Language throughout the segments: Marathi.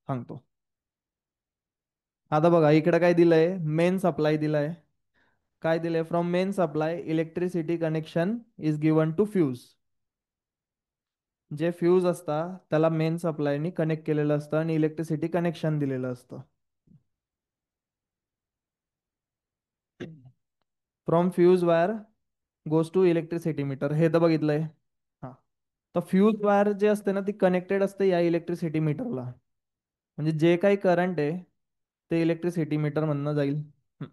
सांगतो. आता बघा इकडे काय दिलंय, मेन सप्लाय दिलाय. काय दिलंय, from main supply electricity connection is given to fuse. जे फ्यूज असतात त्याला मेन सप्लायनी कनेक्ट केलेलं असतं आणि इलेक्ट्रिसिटी कनेक्शन दिलेलं असतं. From fuse wire goes to electricity meter, हे तर बघितलंय. हा. तर फ्यूज वायर जे असते ना ती कनेक्टेड असते या इलेक्ट्रिसिटी मीटरला. म्हणजे जे काही करंट आहे ते इलेक्ट्रिसिटी मीटर मधनं जाईल. हं.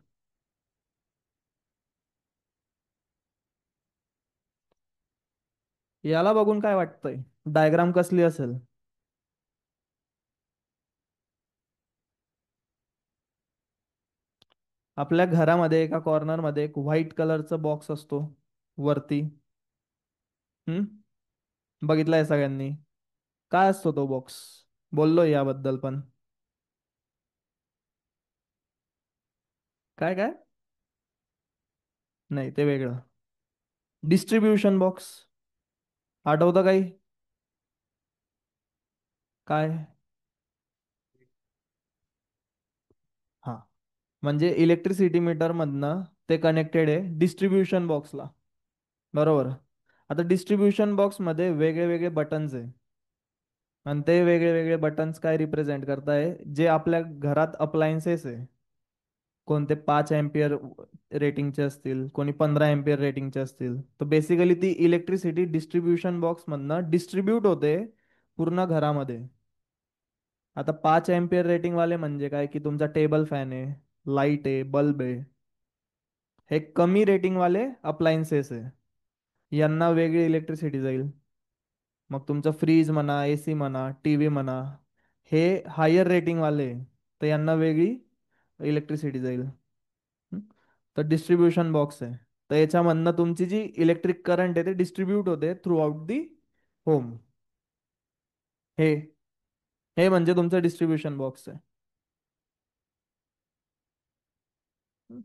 याला बघून काय वाटतंय, डायग्राम कसली असेल? आपल्या घरामध्ये एका कॉर्नर मध्ये एक व्हाईट कलरचा बॉक्स असतो वरती. हम्म. बघितलाय सगळ्यांनी? काय असतो तो बॉक्स? बोललोय याबद्दल पण. काय काय? नाही, ते वेगळं. Distribution box. आठवतं काही? काय? हा. म्हणजे इलेक्ट्रिसिटी मीटर मधनं ते कनेक्टेड आहे डिस्ट्रीब्युशन बॉक्सला. बरोबर. आता डिस्ट्रीब्युशन बॉक्स मध्ये वेगळे वेगळे बटन्स आहे. आणि ते वेगळे वेगळे बटन्स काय रिप्रेझेंट करताय, जे आपल्या घरात अप्लायन्सेस आहे. कोणते 5 एम्पियर रेटिंगचे असतील, कोणी 15 एम्पियर रेटिंगचे असतील. तर बेसिकली ती इलेक्ट्रिसिटी डिस्ट्रीब्युशन बॉक्स मधनं डिस्ट्रीब्यूट होते पूर्ण घरामध्ये. आता 5 एम्पियर रेटिंग वाले म्हणजे काय, की तुमचा टेबल फॅन आहे, लाईट आहे, बल्ब आहे. हे कमी रेटिंग वाले अप्लायन्सेस आहे. यांना वेगळी इलेक्ट्रिसिटी जाईल. मग तुमचं फ्रीज म्हणा, एसी म्हणा, टीव्ही म्हणा, हे हायर रेटिंग वाले आहे. तर यांना वेगळी इलेक्ट्रिसिटी जाईल. हं? तर डिस्ट्रीब्युशन बॉक्स आहे. तर याच्यामधनं तुमची जी इलेक्ट्रिक करंट आहे ते डिस्ट्रीब्यूट होते थ्रू आउट दी होम. हे हे म्हणजे तुमचं डिस्ट्रीब्युशन बॉक्स आहे. हं?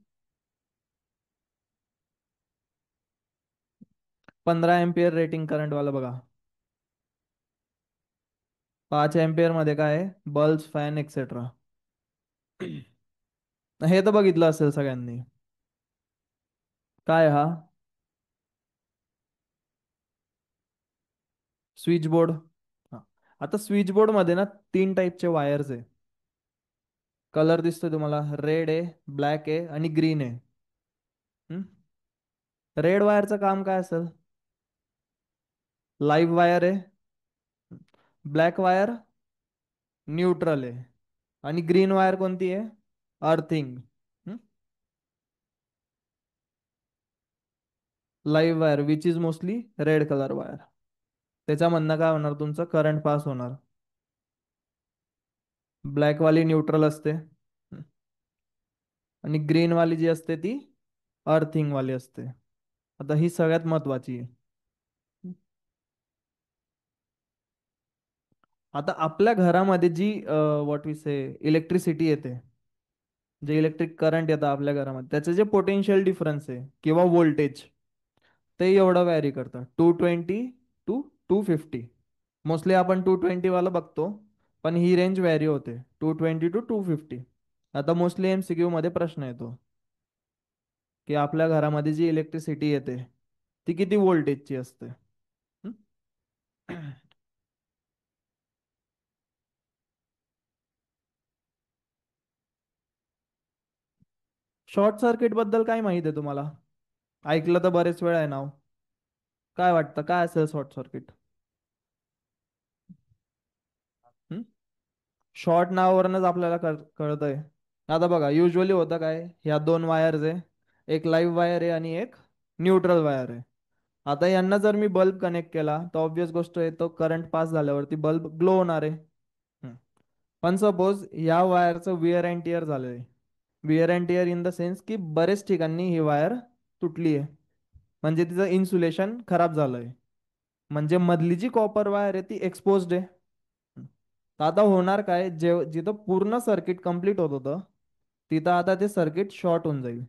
15 एम्पियर रेटिंग करंट वाला बघा. 5 एम्पियर मध्ये काय आहे, बल्ब, फॅन एक्सेट्रा. हे तर बघितलं असेल सगळ्यांनी. काय हा? Switch board. हा. आता स्विच बोर्ड मध्ये ना 3 टाईपचे वायर्स आहे. कलर दिसतोय तुम्हाला, रेड आहे, ब्लॅक आहे आणि ग्रीन आहे. रेड वायरचं काम काय असेल? लाईव्ह वायर आहे. ब्लॅक वायर न्यूट्रल आहे. आणि ग्रीन वायर कोणती आहे? Earthing. Live wire which is mostly red colour wire. त्याच्यामधनं काय होणार, तुमचं करंट पास होणार. ब्लॅक वाली न्यूट्रल असते. आणि ग्रीन वाली जी असते ती अर्थिंग वाली असते. आता ही सगळ्यात महत्वाची आहे. आता आपल्या घरामध्ये जी व्हॉट वी से इलेक्ट्रिसिटी येते, जे इलेक्ट्रिक करंट येतं आपल्या घरामध्ये, त्याचे जे पोटेन्शियल डिफरन्स आहे किंवा व्होल्टेज, ते एवढं व्हॅरी करतं 220 to 250. मोस्टली आपण 220 वाला बघतो, पण ही रेंज व्हॅरी होते 220 to 250. आता मोस्टली MCQ मध्ये प्रश्न येतो की आपल्या घरामध्ये जी इलेक्ट्रिसिटी येते ती किती व्होल्टेजची असते. हं? शॉर्ट सर्किट बद्दल काय माहित आहे तुम्हाला? ऐकलं तर बरेच वेळ आहे नाव. काय वाटतं काय असेल शॉर्ट सर्किट? शॉर्ट नावावरूनच आपल्याला कळतंय. आता बघा युजली होतं काय, ह्या 2 वायर्स आहे, एक लाईव्ह वायर आहे आणि एक न्यूट्रल वायर आहे. आता यांना जर मी बल्ब कनेक्ट केला तर ऑब्विस गोष्ट आहे, तो करंट पास झाल्यावरती बल्ब ग्लो होणार आहे. हम्म. पण सपोज या वायरचं विअर अँड टिअर झालंय. Where and tear in the sense की बरेच ठिकाणी ही वायर तुटली आहे. म्हणजे तिचं इन्सुलेशन खराब झालंय. म्हणजे मधली जी कॉपर वायर आहे ती एक्सपोज्ड आहे. तर आता होणार काय, जिथं पूर्ण सर्किट कंप्लीट होत होतं तिथं आता ते सर्किट शॉर्ट होऊन जाईल.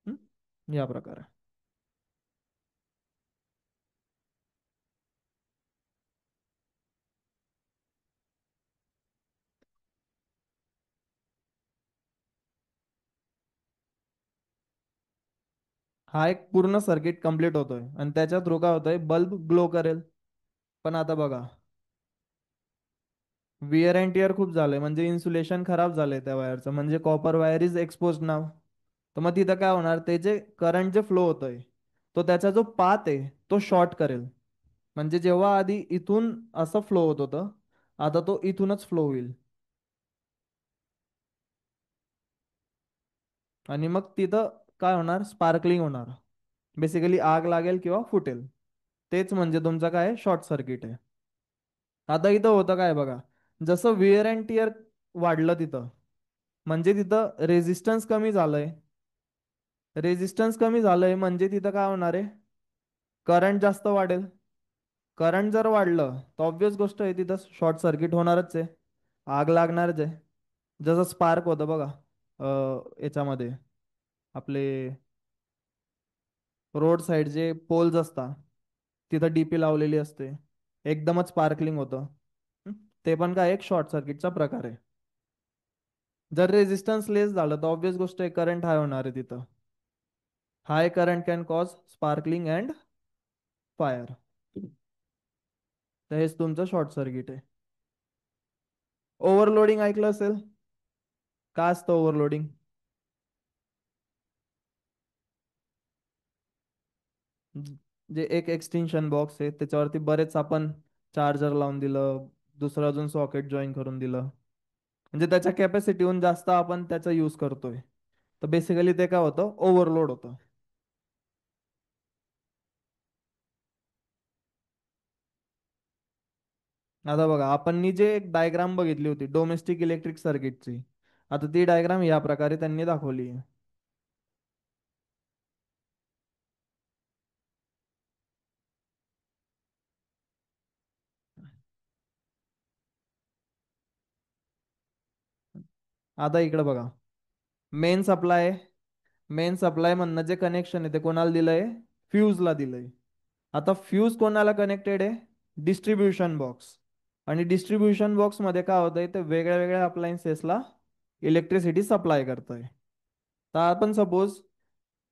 हं? या प्रकारे. हा एक पूर्ण सर्किट कंप्लीट होतोय आणि त्याच्या थ्रू काय होतंय, बल्ब ग्लो करेल. पण आता बघा, विअर अँड टिअर खूप झालंय, म्हणजे इन्सुलेशन खराब झालंय त्या वायरचं, म्हणजे कॉपर वायर इज एक्सपोज नाव. तर मग तिथं काय होणार, ते जे करंट जे फ्लो होतोय, तो त्याचा जो पाथ आहे तो शॉर्ट करेल. म्हणजे जेव्हा आधी इथून असं फ्लो होत होतं, आता तो इथूनच फ्लो होईल. आणि मग तिथं काय होणार, स्पार्कलिंग होणार. बेसिकली आग लागेल किंवा फुटेल. तेच म्हणजे तुमचं काय, शॉर्ट सर्किट आहे. आता इथं होतं काय बघा, जसं विअर अँड टिअर वाढलं तिथं, म्हणजे तिथं रेझिस्टन्स कमी झालंय. रेझिस्टन्स कमी झालंय म्हणजे तिथं काय होणार आहे, करंट जास्त वाढेल. करंट जर वाढलं तर ऑब्वियस गोष्ट आहे, तिथं शॉर्ट सर्किट होणारच आहे. आग लागणारच आहे. जसं स्पार्क होतं बघा, याच्यामध्ये आपले रोड साईड जे पोल्स असतात, तिथं डीपी लावलेली असते, एकदमच स्पार्कलिंग होतं. हं? ते पण काय एक शॉर्ट सर्किटचा प्रकार आहे. जर रेझिस्टन्स लेस झालं तर ऑब्वियस गोष्ट आहे, करंट हाय होणार आहे तिथं. High current can cause sparkling and fire. तर हेच तुमचं शॉर्ट सर्किट आहे. ओव्हरलोडिंग ऐकलं असेल. का असतं ओव्हरलोडिंग? जे एक एक्सटेन्शन बॉक्स आहे त्याच्यावरती बरेच आपण चार्जर लावून दिलं, दुसरं अजून सॉकेट जॉईन करून दिलं, म्हणजे त्याच्या कॅपॅसिटीहून जास्त आपण त्याचा यूज करतोय. तर बेसिकली ते काय होतं, ओव्हरलोड होतं. आता बघा, आपण नी जे एक डायग्राम बघितली होती डोमेस्टिक इलेक्ट्रिक सर्किटची, आता ती डायग्राम या प्रकारे त्यांनी दाखवली आहे. आता इकडे बघा, मेन सप्लाय. मेन सप्लाय म्हणणं जे कनेक्शन आहे ते कोणाला दिलंय, फ्यूजला दिलंय. आता फ्यूज कोणाला कनेक्टेड आहे, डिस्ट्रीब्युशन बॉक्स. आणि डिस्ट्रीब्युशन बॉक्स मध्ये काय होतंय, ते वेगळ्या वेगळ्या अप्लायन्सेसला इलेक्ट्रिसिटी सप्लाय करतोय. तर आपण सपोज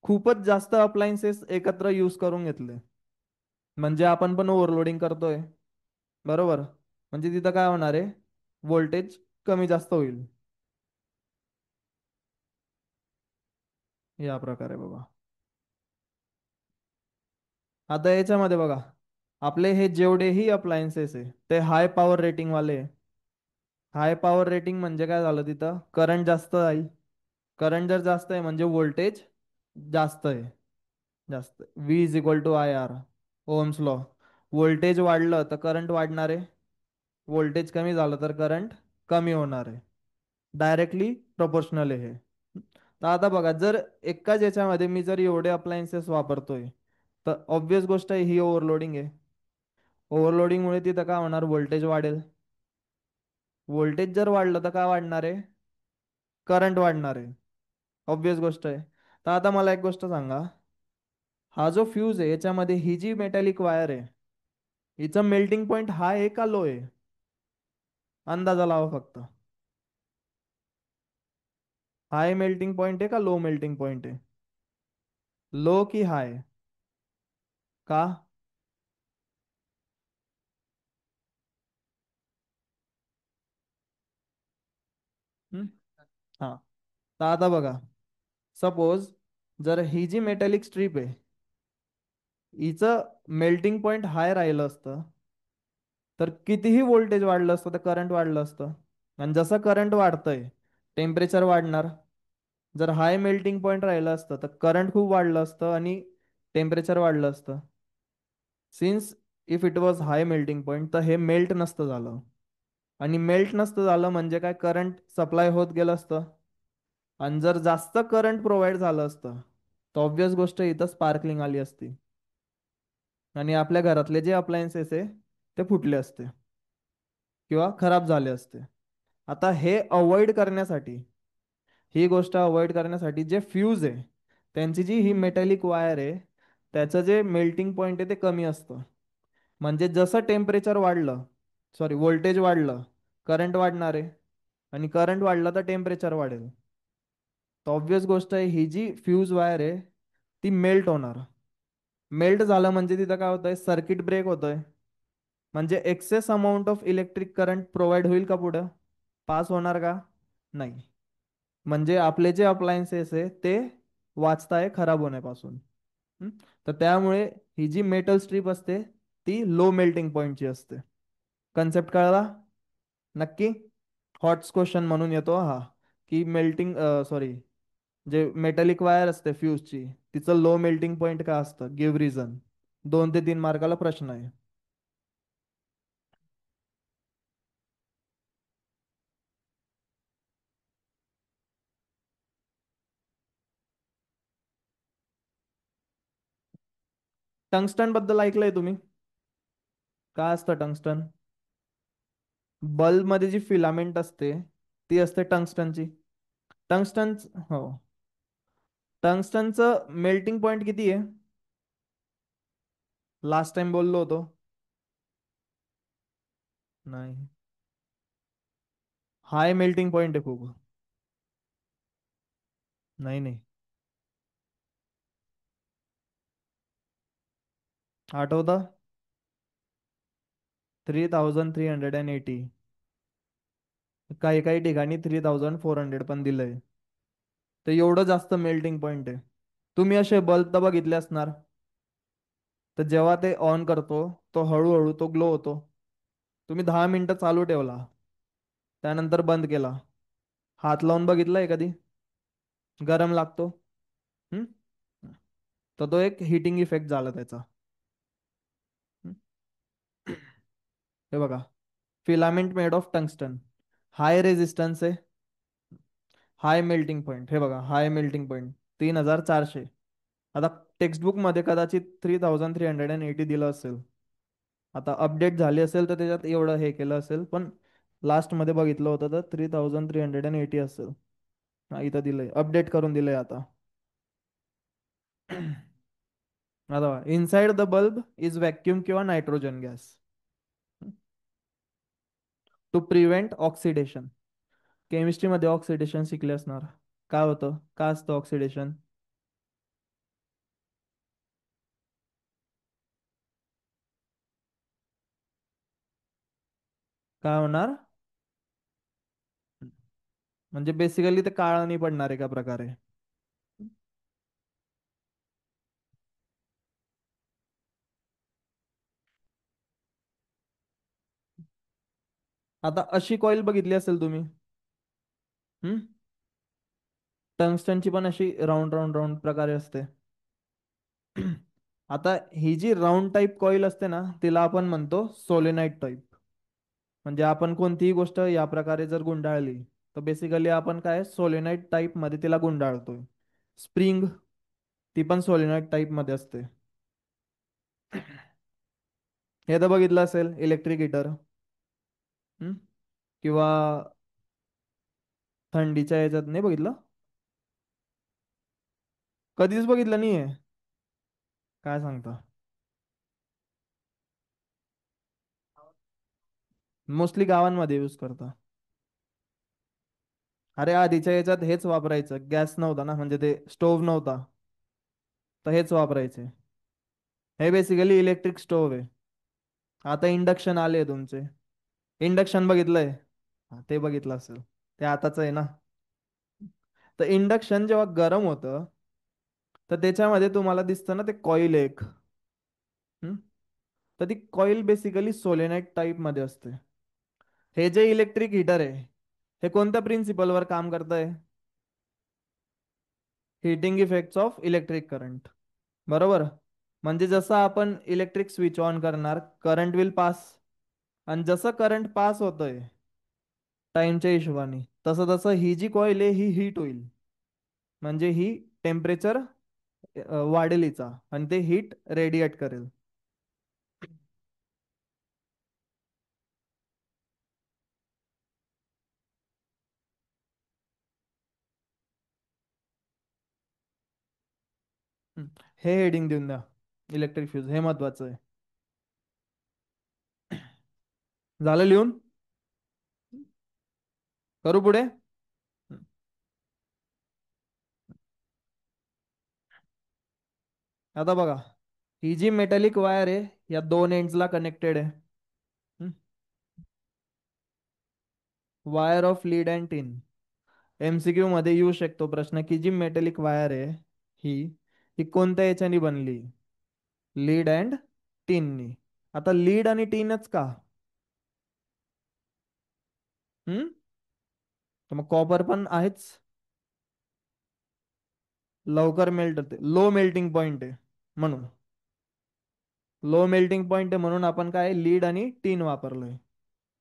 खूपच जास्त अप्लायन्सेस एकत्र यूज करून घेतले, म्हणजे आपण पण ओव्हरलोडिंग करतोय. बरोबर. म्हणजे तिथं काय होणार आहे, व्होल्टेज कमी जास्त होईल. या प्रकारे बघा. आता याच्यामध्ये बघा, आपले हे जेवढेही अप्लायन्सेस आहे ते हाय पॉवर रेटिंग वाले आहे. हाय पॉवर रेटिंग म्हणजे काय झालं, तिथं करंट जास्त जाईल. करंट जर जास्त आहे म्हणजे व्होल्टेज जास्त आहे. जास्त V is equal to IR, Ohm's law. Voltage वाढलं तर करंट वाढणार आहे, व्होल्टेज कमी झालं तर करंट कमी होणार आहे. डायरेक्टली प्रोपोर्शनल आहे हे. तर आता बघा, जर एकाच याच्यामध्ये मी जर एवढे अप्लायन्सेस वापरतोय, तर ऑब्वियस गोष्ट आहे ही ओव्हरलोडिंग आहे. ओव्हरलोडिंगमुळे तिथं काय होणार, व्होल्टेज वाढेल. व्होल्टेज जर वाढलं तर काय वाढणार आहे, करंट वाढणार आहे. ऑब्वियस गोष्ट आहे. तर आता मला एक गोष्ट सांगा, हा जो फ्यूज आहे याच्यामध्ये ही जी मेटॅलिक वायर आहे, हिचा मेल्टिंग पॉईंट हाय आहे का लो आहे? अंदाजा लावा फक्त. हाय मेल्टिंग पॉईंट आहे का लो मेल्टिंग पॉईंट आहे? लो की हाय? का? हम्म? हा. तर आता बघा, सपोज जर ही जी मेटॅलिक स्ट्रीप आहे, हिचं मेल्टिंग पॉईंट हाय राहिलं असतं, तर कितीही व्होल्टेज वाढलं असतं तर करंट वाढलं असतं. आणि जसं करंट वाढतंय, टेम्परेचर वाढणार. जर हाय मेल्टिंग पॉईंट राहिलं असतं तर करंट खूप वाढलं असतं आणि टेम्परेचर वाढलं असतं. Since if it was high melting point, तर हे मेल्ट नसतं झालं. आणि मेल्ट नसतं झालं म्हणजे काय, करंट सप्लाय होत गेलं असतं. आणि जर जास्त करंट प्रोव्हाइड झालं असतं, तर ऑब्वियस गोष्ट इथं स्पार्कलिंग आली असती. आणि आपल्या घरातले जे अप्लायन्सेस आहे ते फुटले असते किंवा खराब झाले असते. आता हे अवॉइड करण्यासाठी, ही गोष्ट अवॉइड करण्यासाठी जे फ्यूज आहे, त्यांची जी ही मेटॅलिक वायर आहे, त्याचं जे मेल्टिंग पॉईंट आहे ते कमी असतं. म्हणजे जसं टेम्परेचर वाढलं, सॉरी व्होल्टेज वाढलं, करंट वाढणार आहे. आणि करंट वाढलं तर टेम्परेचर वाढेल. तर ऑब्वियस गोष्ट आहे, ही जी फ्यूज वायर आहे ती मेल्ट होणार. मेल्ट झालं म्हणजे तिथं काय होतंय, सर्किट ब्रेक होतोय. म्हणजे excess amount of electric current provide होईल का पुढं? पास होणार का? नाही. म्हणजे आपले जे अप्लायन्सेस आहे ते वाचताय खराब होण्यापासून. हं? तर त्यामुळे ही जी मेटल स्ट्रीप असते ती लो मेल्टिंग पॉईंटची असते. कन्सेप्ट कळला? नक्की. हॉट्स क्वेश्चन म्हणून येतो हा, की मेल्टिंग, सॉरी, जे मेटॅलिक वायर असते फ्यूजची, तिचं लो मेल्टिंग पॉईंट का असतं, गिव्ह रिझन. 2 ते 3 मार्काला प्रश्न आहे. टंगस्टन बद्दल ऐकलंय तुम्ही? काय असतं टंगस्टन? बल्ब मध्ये जी फिलामेंट असते ती असते टंगस्टनची. टंगस्टन, हो. टंगस्टनचं मेल्टिंग पॉईंट किती आहे? लास्ट टाइम बोललो होतो. नाही. हाय मेल्टिंग पॉईंट आहे खूप. नाही नाही. आठवतं? 3380. काही काही ठिकाणी 3400 पण दिलंय. तर एवढं जास्त मेल्टिंग पॉईंट आहे. तुम्ही असे बल्ब तर बघितले असणार. तर जेव्हा ते ऑन करतो, तो हळूहळू तो ग्लो होतो. तुम्ही 10 मिनिटं चालू ठेवला, त्यानंतर बंद केला, हात लावून बघितलाय कधी? गरम लागतो. हम्म. तर तो एक हिटिंग इफेक्ट झाला त्याचा. हम्म. हे बघा, filament made of tungsten, high resistance आहे, हाय मेल्टिंग पॉईंट. हे बघा, हाय मेल्टिंग पॉईंट 3400. आता टेक्स्टबुक मध्ये कदाचित 3380 दिलं असेल. आता अपडेट झाली असेल तर त्याच्यात एवढं हे केलं असेल, पण लास्ट मध्ये बघितलं होतं तर 3380 असेल. हा, इथं दिलंय, अपडेट करून दिलंय आता. आता inside the bulb is vacuum किंवा nitrogen gas to prevent oxidation. केमिस्ट्रीमध्ये ऑक्सिडेशन शिकले असणार. काय होतं, काय असतं ऑक्सिडेशन? काय होणार? म्हणजे बेसिकली ते काळा नाही पडणार एका प्रकारे. आता अशी कॉईल बघितली असेल तुम्ही. हम्म. टंगस्टनची पण अशी राऊंड राऊंड राऊंड प्रकारे असते. आता ही जी राऊंड टाईप कॉईल असते ना, तिला आपण म्हणतो सोलेनाइड टाईप. म्हणजे आपण कोणतीही गोष्ट या प्रकारे जर गुंडाळली, तर बेसिकली आपण काय सोलेनाइड टाईप मध्ये तिला गुंडाळतोय. स्प्रिंग, ती पण सोलेनाइड टाईप मध्ये असते. हे तर बघितलं असेल इलेक्ट्रिक हीटर. किंवा थंडीच्या ह्याच्यात नाही बघितलं? कधीच बघितलं नाहीये? काय सांगता? मोस्टली गावांमध्ये यूज करता. अरे आधीच्या याच्यात हेच वापरायचं, गॅस नव्हता ना, म्हणजे ते स्टोव्ह नव्हता, तर हेच वापरायचे. हे बेसिकली इलेक्ट्रिक स्टोव्ह आहे. आता इंडक्शन आले तुमचे. इंडक्शन बघितलंय? हा, ते बघितलं असेल. ते आताच आहे ना. तर इंडक्शन जेव्हा गरम होतं, तर त्याच्यामध्ये तुम्हाला दिसतं ना ते कॉईल एक. हम्म? तर ती कॉईल बेसिकली सोलेनाइड टाईप मध्ये असते. हे जे इलेक्ट्रिक हीटर आहे, हे कोणत्या प्रिन्सिपलवर काम करतंय? Heating effects of electric current. बरोबर. म्हणजे जसं आपण इलेक्ट्रिक स्विच ऑन करणार, करंट विल पास. आणि जसं करंट पास होतंय टाइमच्या हिशोबाने, तसं तसं ही जी कॉईल आहे ही हीट होईल. म्हणजे ही टेम्परेचर वाढेल हिचा, आणि ते हीट रेडिएट करेल. हम्म. हे हेडिंग देऊन द्या, इलेक्ट्रिक फ्यूज, हे महत्वाचं आहे. झालं लिहून? करू पुढे? हम्म. आता बघा, ही जी मेटॅलिक वायर आहे या दोन एंड्सला कनेक्टेड आहे. Wire of lead and tin. MCQ मध्ये येऊ शकतो प्रश्न की जी मेटॅलिक वायर आहे ही ही कोणत्या याच्यानी बनली? लीड अँड टिननी. आता लीड आणि टिनच का? हम्म तर मग कॉपर पण आहेच. लवकर मेल्ट होते, लो मेल्टिंग पॉइंट आहे म्हणून. लो मेल्टिंग पॉइंट आहे म्हणून आपण काय लीड आणि टीन वापरलोय.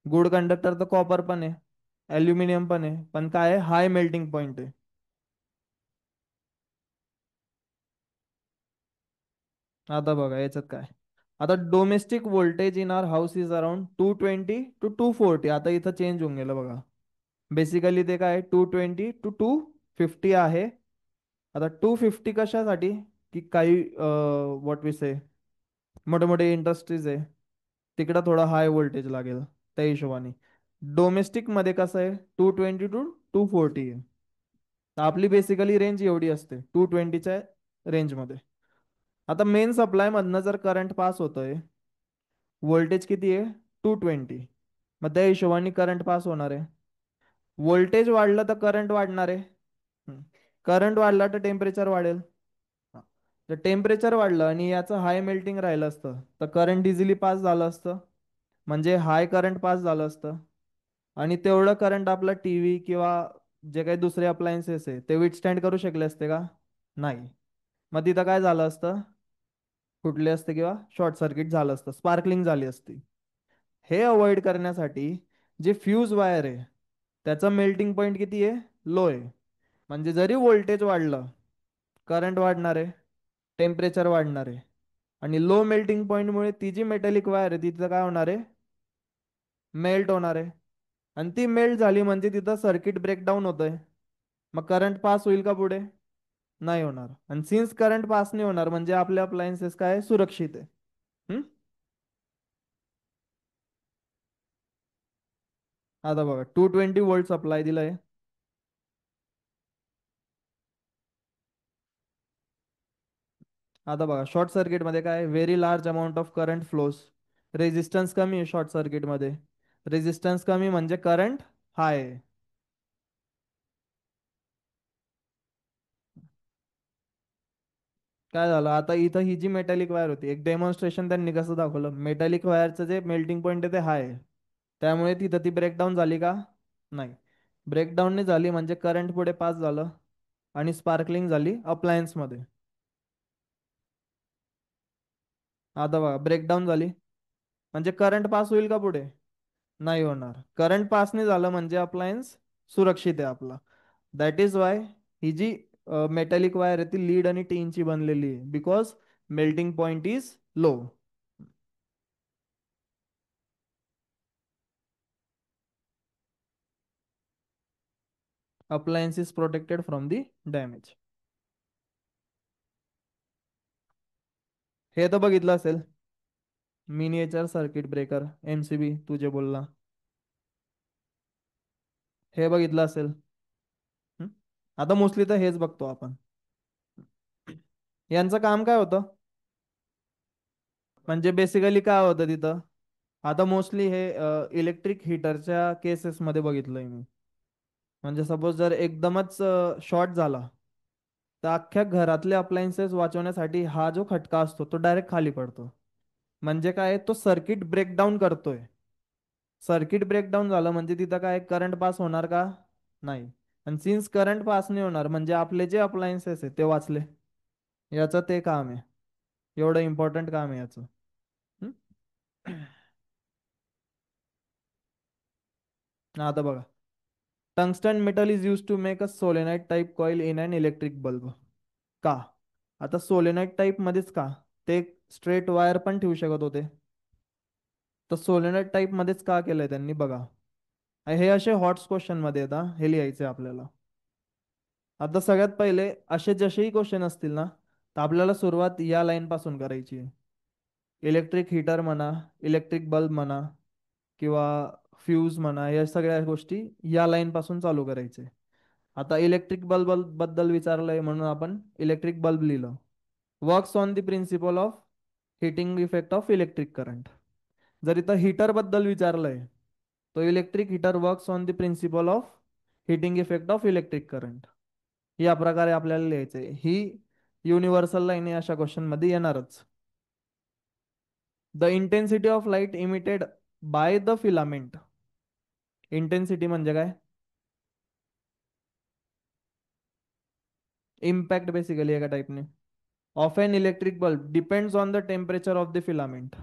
गुड कंडक्टर तर कॉपर पण आहे, अल्युमिनियम पण आहे, पण काय आहे हाय मेल्टिंग पॉइंट आहे. आता बघा याच्यात काय. आता domestic voltage in our house is around 220 to 240. आता इथं चेंज होऊन गेलं बघा. बेसिकली ते काय 220 to 250 आहे. आता 250 कशासाठी? की काही व्हॉट वी से मोठे मोठे इंडस्ट्रीज आहे, तिकडं थोडं हाय व्होल्टेज लागेल त्या हिशोबाने. डोमेस्टिक मध्ये कसं आहे 220 to 240 आहे. तर आपली बेसिकली रेंज एवढी असते 220च्या रेंजमध्ये. आता मेन सप्लाय मधनं जर करंट पास होतोय, व्होल्टेज किती आहे 220, मग त्या हिशोबाने करंट पास होणार आहे. व्होल्टेज वाढलं तर करंट वाढणार आहे. करंट वाढला तर टेम्परेचर वाढेल. हा. जर टेम्परेचर वाढलं आणि याचं हाय मेल्टिंग राहिलं असतं तर करंट इझिली पास झालं असतं, म्हणजे हाय करंट पास झालं असतं. आणि तेवढं करंट आपला टीव्ही किंवा जे काही दुसरे अप्लायन्सेस आहे ते विथस्टँड करू शकले असते का? नाही. मग तिथं काय झालं असतं, फुटले असते किंवा शॉर्ट सर्किट झालं असतं, स्पार्कलिंग झाली असती. हे अवॉइड करण्यासाठी जे फ्यूज वायर आहे त्याचा मेल्टिंग पॉईंट किती आहे? लो आहे. म्हणजे जरी व्होल्टेज वाढलं, करंट वाढणार आहे, टेम्परेचर वाढणार आहे. आणि लो मेल्टिंग पॉईंटमुळे ती जी मेटॅलिक वायर आहे तिथं काय होणार आहे? मेल्ट होणार आहे. आणि ती मेल्ट झाली म्हणजे तिथं सर्किट ब्रेकडाऊन होतंय. मग करंट पास होईल का पुढे? नाही होणार. आणि सिन्स करंट पास नाही होणार म्हणजे आपले अप्लायन्सेस काय सुरक्षित आहे. हम्म? आता बघा 220 वोल्ट सप्लाय दिलाय. आता बघा शॉर्ट सर्किट मध्ये काय very large amount of current flows. Resistance कमी आहे शॉर्ट सर्किट मध्ये. रेजिस्टन्स कमी म्हणजे करंट हाय आहे. काय झालं आता इथं ही जी मेटॅलिक वायर होती, एक डेमॉन्स्ट्रेशन त्यांनी कसं दाखवलं, मेटॅलिक वायरचं जे मेल्टिंग पॉईंट आहे ते हाय आहे. त्यामुळे तिथं ती ब्रेकडाऊन झाली का? नाही. ब्रेकडाऊन नाही झाली म्हणजे करंट पुढे पास झालं आणि स्पार्कलिंग झाली अप्लायन्स मध्ये. आता बघा ब्रेकडाऊन झाली म्हणजे करंट पास होईल का पुढे? नाही होणार. करंट पास नाही झालं म्हणजे अप्लायन्स सुरक्षित आहे आपला. दॅट इज वाय ही जी मेटॅलिक वायर आहे ती लीड आणि टीनची बनलेली आहे, because melting point is low. Appliance is protected from the damage. हे तर बघितलं असेल, मिनिएचर सर्किट ब्रेकर एमसीबी तुझे बोलला. हे बघितलं असेल. हं? आता मोस्टली तर हेच बघतो आपण. यांचं काम काय होतं? म्हणजे बेसिकली काय होतं तिथं? आता मोस्टली हे इलेक्ट्रिक हीटरच्या केसेसमध्ये बघितलंय मी. म्हणजे सपोज जर एकदमच शॉर्ट झाला तर अख्ख्या घरातले अप्लायन्सेस वाचवण्यासाठी हा जो खटका असतो तो डायरेक्ट खाली पडतो. म्हणजे काय तो सर्किट ब्रेकडाऊन करतोय. सर्किट ब्रेकडाऊन झालं म्हणजे तिथं काय करंट पास होणार का? नाही. आणि सिन्स करंट पास नाही होणार म्हणजे आपले जे अप्लायन्सेस आहे ते वाचले. याचं ते काम आहे. एवढं इम्पॉर्टंट काम आहे याचं. हं? आता बघा, tungsten metal is use to make a solenoid type coil in an electric bulb. का? आता सोलेनाइड टाइप मध्येच का? ते स्ट्रेट वायर पण ठेवू शकत होते. तर सोलेनाइड टाइप मध्येच का केलंय त्यांनी बघा. हे असे हॉट्स क्वेश्चन मध्ये येतात, हे लिहायचे आपल्याला. आता सगळ्यात पहिले असे जसेही क्वेश्चन असतील ना तर आपल्याला सुरुवात या लाईन पासून करायची आहे. इलेक्ट्रिक हीटर म्हणा, इलेक्ट्रिक बल्ब म्हणा किंवा फ्यूज म्हणा, या सगळ्या गोष्टी या लाईन पासून चालू करायचे. आता इलेक्ट्रिक बल्ब बद्दल विचारलंय म्हणून आपण इलेक्ट्रिक बल्ब लिहिलं. Works on the principle of heating effect of electric current. जर इथं हीटर बद्दल विचारलंय, तो electric heater works on the principle of heating effect of electric current. या प्रकारे आपल्याला लिहायचंय. ही युनिव्हर्सल लाईन अशा क्वेश्चन मध्ये येणारच. The intensity of light emitted by the filament. Intensity म्हणजे काय? इम्पॅक्ट बेसिकली एका टाइपने of an electric bulb depends on the temperature of the filament.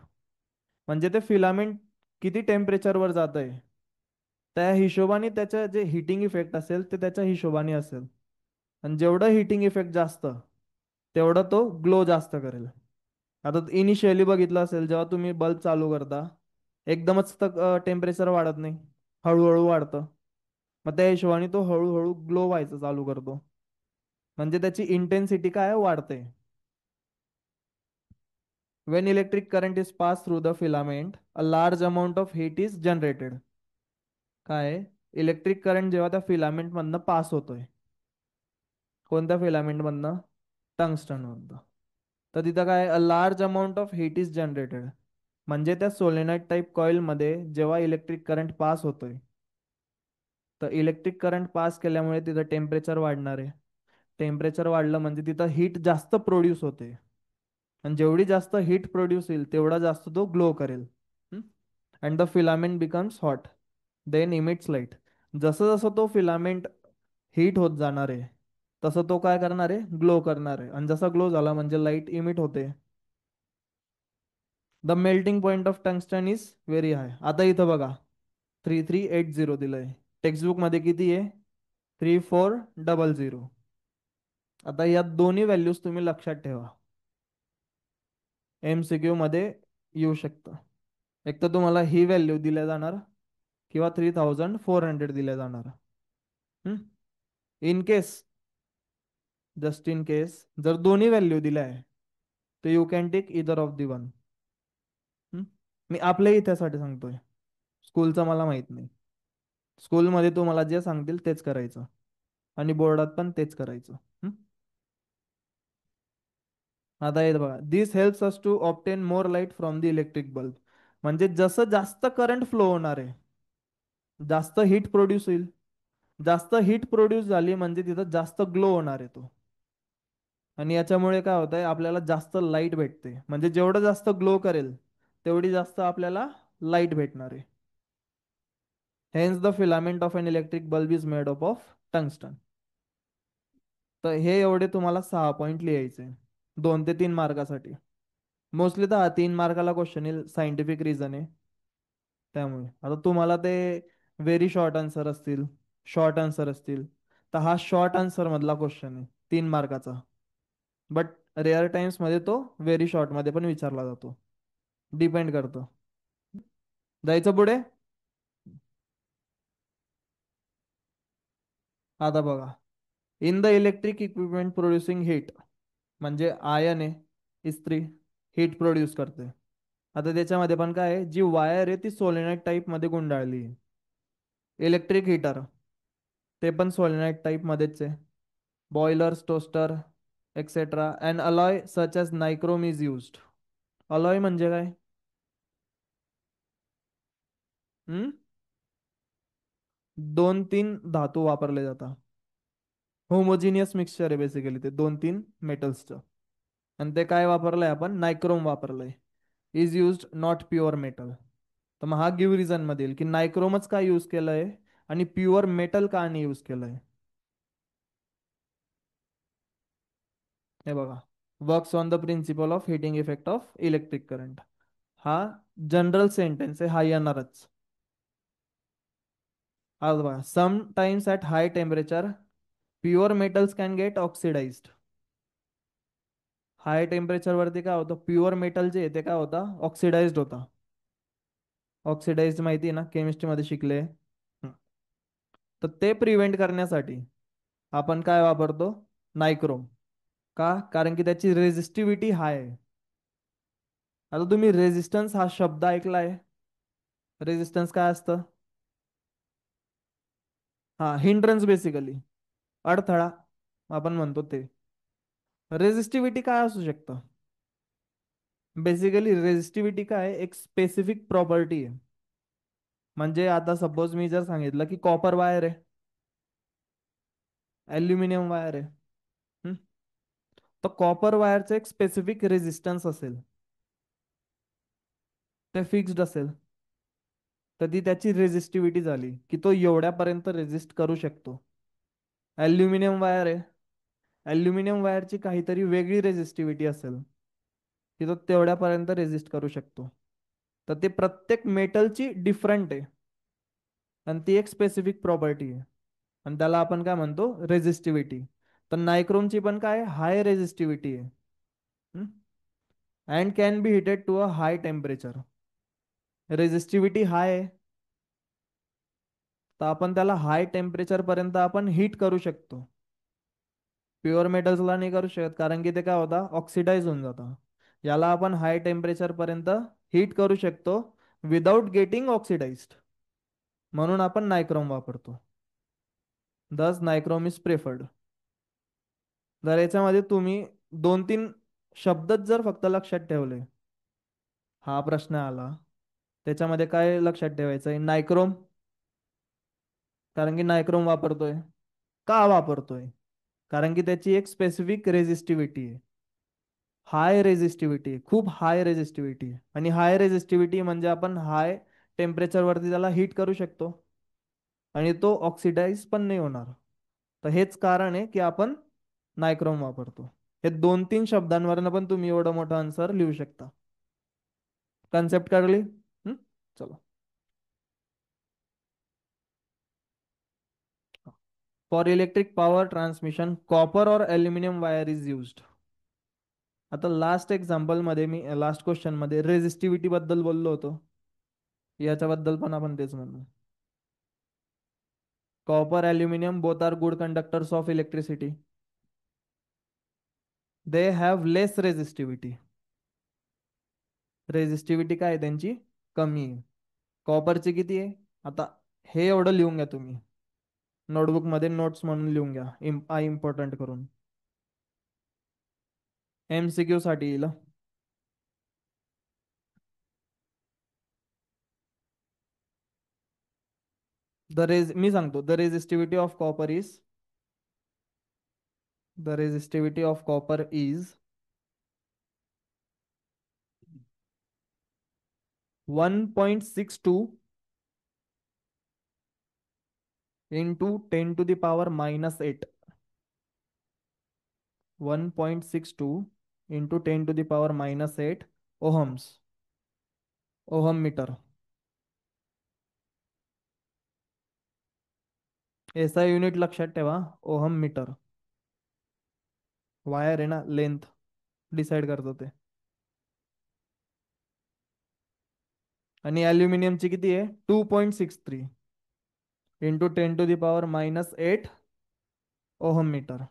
म्हणजे ते फिलामेंट किती टेम्परेचरवर जात आहे, त्या हिशोबाने त्याचं जे हिटिंग इफेक्ट असेल ते त्याच्या हिशोबाने असेल. आणि जेवढं हिटिंग इफेक्ट जास्त, तेवढा तो ग्लो जास्त करेल. आता इनिशियली बघितलं असेल, जेव्हा तुम्ही बल्ब चालू करता, एकदमच तर टेम्परेचर वाढत नाही, हळूहळू वाढतं. मग त्या हिशोबाने तो हळूहळू ग्लो व्हायचं चालू करतो. म्हणजे त्याची इंटेन्सिटी काय वाढते. When electric current is passed through the filament, a large amount of heat is generated. काय? इलेक्ट्रिक करंट जेव्हा त्या फिलामेंट मधनं पास होतोय, कोणत्या फिलामेंट मधनं? टंगस्टन मधनं. तर तिथं काय, a large amount of heat is generated. म्हणजे त्या सोलेनाइड टाईप कॉइल मध्ये जेव्हा इलेक्ट्रिक करंट पास होतोय, तर इलेक्ट्रिक करंट पास केल्यामुळे तिथं टेम्परेचर वाढणार आहे. टेम्परेचर वाढलं म्हणजे तिथं हीट जास्त प्रोड्यूस होते. आणि जेवढी जास्त हीट प्रोड्यूस होईल, तेवढा जास्त तो ग्लो करेल. And the filament becomes hot, then emits light. जसं जसं तो फिलामेंट हीट होत जाणार आहे, तसं तो काय करणार आहे, ग्लो करणार आहे. आणि जसा ग्लो झाला म्हणजे लाईट इमिट होते. The melting point of tungsten is very high. आता इथं बघा, 3380 दिलंय. टेक्स्टबुक मध्ये किती आहे? 3400. आता या दोन्ही व्हॅल्यूज तुम्ही लक्षात ठेवा, MCQ मध्ये येऊ शकतं. एक तर तुम्हाला ही व्हॅल्यू दिल्या जाणार, किंवा 3400 दिल्या जाणार. In case, just in case, जर दोन्ही व्हॅल्यू दिल्या आहे, तर you can take either of the one. मी आपल्या इथ्यासाठी सांगतोय, स्कूलचं मला माहित नाही. स्कूलमध्ये तुम्हाला जे सांगतील तेच करायचं, आणि बोर्डात पण तेच करायचं. हम्म? आता येत बघा, this helps us to obtain more light from the electric bulb. म्हणजे जसं जास्त करंट फ्लो होणार आहे, जास्त हीट प्रोड्यूस होईल. जास्त हीट प्रोड्यूस झाली म्हणजे तिथं जास्त ग्लो होणार आहे तो. आणि याच्यामुळे काय होत आहे, आपल्याला जास्त लाईट भेटते. म्हणजे जेवढं जास्त ग्लो करेल, तेवढी जास्त आपल्याला लाईट भेटणार आहे. Hence the filament of an electric bulb is made up of tungsten. तर हे एवढे तुम्हाला 6 पॉईंट लिहायचे, 2 ते 3 मार्कासाठी. मोस्टली तर हा 3 मार्काला क्वेश्चन येईल, सायंटिफिक रिझन आहे. त्यामुळे आता तुम्हाला ते व्हेरी शॉर्ट आन्सर असतील, शॉर्ट आन्सर असतील, तर हा शॉर्ट आन्सर मधला क्वेश्चन आहे, 3 मार्काचा. बट रेअर टाइम्स मध्ये तो व्हेरी शॉर्ट मध्ये पण विचारला जातो. डिपेंड करतो. जायचं पुढे. आता बघा, in the electric equipment producing heat. म्हणजे आयन आहे, इस्त्री हीट प्रोड्यूस करते. आता त्याच्यामध्ये पण काय आहे, जी वायर आहे ती सोलेनाइड टाईप मध्ये गुंडाळली आहे. इलेक्ट्रिक हीटर, ते पण सोलेनाइड टाईप मध्येच आहे. Boilers, toaster, etcetera. And alloy such as nichrome is used. Alloy म्हणजे काय? हम्म? 2-3 धातू वापरले जातात. होमोजिनियस मिक्सचर आहे बेसिकली ते 2-3 मेटल्सचं. आणि ते काय वापरलंय आपण? नायक्रोम वापरलंय. Is used not pure metal. तर मग हा गिव्ह रिझन मध्ये येईल की नायक्रोमच का यूज केलंय, आणि प्युअर मेटल का नाही यूज केलंय. हे बघा, works on the principle of heating effect of electric current. हा जनरल सेंटेन्स आहे, हा येणारच. आता बघा, sometimes at high temperature pure metals can get oxidized. High temperature वरती काय होतं, प्युअर मेटल जे आहे ते काय होता, ऑक्सिडाइज्ड होता. ऑक्सिडाइज्ड माहिती आहे ना, केमिस्ट्रीमध्ये शिकले. तर ते प्रिव्हेंट करण्यासाठी आपण काय वापरतो, नायक्रोम. का? कारण की त्याची रेजिस्टिव्हिटी हाय आहे. आता तुम्ही रेजिस्टन्स हा शब्द ऐकलाय. रेजिस्टन्स काय असतं? हा, हिंड्रन्स बेसिकली, अडथळा आपण म्हणतो ते. रेझिस्टिव्हिटी काय असू शकतं? बेसिकली रेझिस्टिव्हिटी काय एक स्पेसिफिक प्रॉपर्टी आहे. म्हणजे आता सपोज मी जर सांगितलं की कॉपर वायर आहे, ॲल्युमिनियम वायर आहे. हं? तर कॉपर वायरचं एक स्पेसिफिक रेझिस्टन्स असेल, ते फिक्स्ड असेल. तर ती त्याची रेझिस्टिव्हिटी झाली की तो एवढ्यापर्यंत रेझिस्ट करू शकतो. ॲल्युमिनियम वायर आहे, ॲल्युमिनियम वायरची काहीतरी वेगळी रेझिस्टिव्हिटी असेल की तो तेवढ्यापर्यंत रेझिस्ट करू शकतो. तर ते प्रत्येक मेटलची डिफरंट आहे आणि ती एक स्पेसिफिक प्रॉपर्टी आहे. आणि त्याला आपण काय म्हणतो, रेझिस्टिव्हिटी. तर नायक्रोमची पण काय हाय रेझिस्टिव्हिटी आहे. And can be heated to a high temperature. Resistivity high आहे, तर आपण त्याला हाय टेम्परेचर पर्यंत आपण हीट करू शकतो. प्युअर मेटल्सला नाही करू शकत, कारण की ते काय होता, ऑक्सिडाइज होऊन जातं. याला आपण हाय टेम्परेचर पर्यंत हीट करू शकतो विदाउट गेटिंग ऑक्सिडाइज्ड. म्हणून आपण नायक्रोम वापरतो. दस नायक्रोम इज प्रेफर्ड. जर याच्यामध्ये तुम्ही दोन तीन शब्दच जर फक्त लक्षात ठेवले, हा प्रश्न आला, त्याच्यामध्ये काय लक्षात ठेवायचं आहे? नायक्रोम. कारण की नायक्रोम वापरतोय. का वापरतोय? कारण की त्याची एक स्पेसिफिक रेझिस्टिव्हिटी आहे. हाय रेझिस्टिव्हिटी, खूप हाय रेझिस्टिव्हिटी. आणि हाय रेझिस्टिव्हिटी म्हणजे आपण हाय टेम्परेचरवरती त्याला हीट करू शकतो आणि तो ऑक्सिडाइज पण नाही होणार. तर हेच कारण आहे की आपण नायक्रोम वापरतो. हे दोन तीन शब्दांवरनं पण तुम्ही एवढं मोठं आन्सर लिहू शकता. कन्सेप्ट कळली? चलो. For electric power transmission copper और अल्युमिनियम वायर इज यूज्ड. आता लास्ट एक्झाम्पल मध्ये मी लास्ट क्वेश्चन मध्ये रेझिस्टिव्हिटी बद्दल बोललो होतो. याच्याबद्दल पण आपण तेच म्हणू. Copper aluminium both are good conductors of electricity. They have less resistivity. Resistivity काय आहे त्यांची? कमी आहे. कॉपरची किती आहे? आता हे एवढं लिहून घ्या तुम्ही, नोटबुक मध्ये नोट्स म्हणून लिहून घ्या, इम्पॉर्टंट करून. MCQ साठी येईल. मी सांगतो, the resistivity of copper is 1.62 into 10⁻⁻8. 1.62 into 10⁻⁻8 ohms. Ohm metre. ऐसा युनिट लक्षात ठेवा, ओहम मीटर. वायर आहे ना, लेंथ डिसाइड करतो ते. आणि अल्युमिनियमची किती आहे? 2.63 इंटू 10⁻⁻8 ओहम मीटर.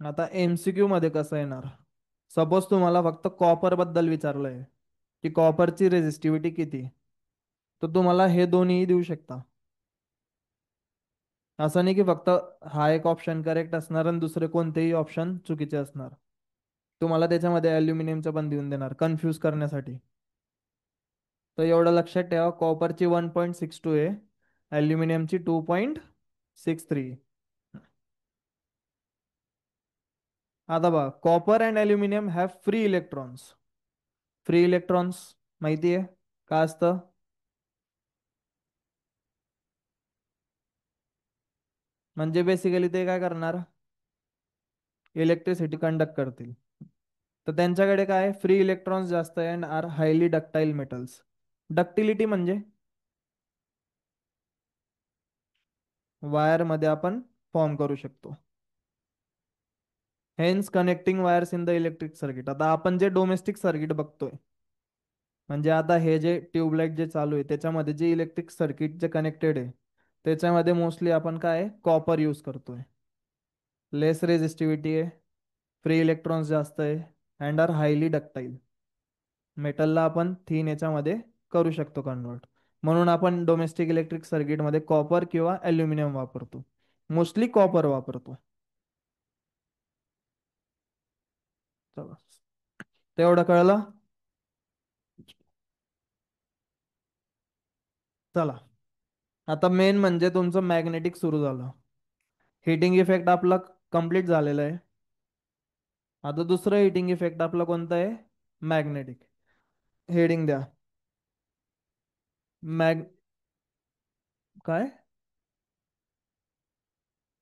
आता MCQ मध्ये कसं येणार? सपोज तुम्हाला फक्त कॉपर बद्दल विचारलंय की कॉपरची रेझिस्टिव्हिटी किती, तर तुम्हाला हे दोन्ही देऊ शकता. असं नाही की फक्त हा एक ऑप्शन करेक्ट असणार आणि दुसरे कोणतेही ऑप्शन चुकीचे असणार. तुम्हाला त्याच्यामध्ये अल्युमिनियमचं पण देऊन देणार कन्फ्यूज करण्यासाठी. तर एवढं लक्षात ठेवा, कॉपरची 1.62 आहे, अल्युमिनियमची 2.63. आता बघा, copper and aluminium have free electrons. Free electrons माहिती आहे का असतं? म्हणजे बेसिकली ते काय करणार? इलेक्ट्रिसिटी कंडक्ट करतील. तर त्यांच्याकडे काय फ्री इलेक्ट्रॉन्स जास्त आहे and are highly ductile metals. Ductility म्हणजे वायर मध्ये आपण फॉर्म करू शकतो. Hence connecting wires in the electric circuit. आता आपण जे डोमेस्टिक सर्किट बघतोय, म्हणजे आता हे जे ट्यूबलाइट जे चालू आहे त्याच्यामध्ये जे इलेक्ट्रिक सर्किट जे कनेक्टेड आहे, त्याच्यामध्ये मोस्टली आपण काय कॉपर यूज करतोय. लेस रेजिस्टिव्हिटी आहे, फ्री इलेक्ट्रॉन्स जास्त आहे, अँड आर हायली डक्टाईल. मेटलला आपण थिन याच्यामध्ये करू शकतो कन्वर्ट. म्हणून आपण डोमेस्टिक इलेक्ट्रिक सर्किटमध्ये कॉपर किंवा अल्युमिनियम वापरतो. मोस्टली कॉपर वापरतो. चला, तेवढं कळलं. चला, आता मेन म्हणजे तुमचं मॅग्नेटिक सुरू झालं. हिटिंग इफेक्ट आपला कंप्लीट झालेला आहे. आता दुसरं हिटिंग इफेक्ट आपला कोणता आहे? मॅग्नेटिक. हेडिंग द्या. मॅग काय?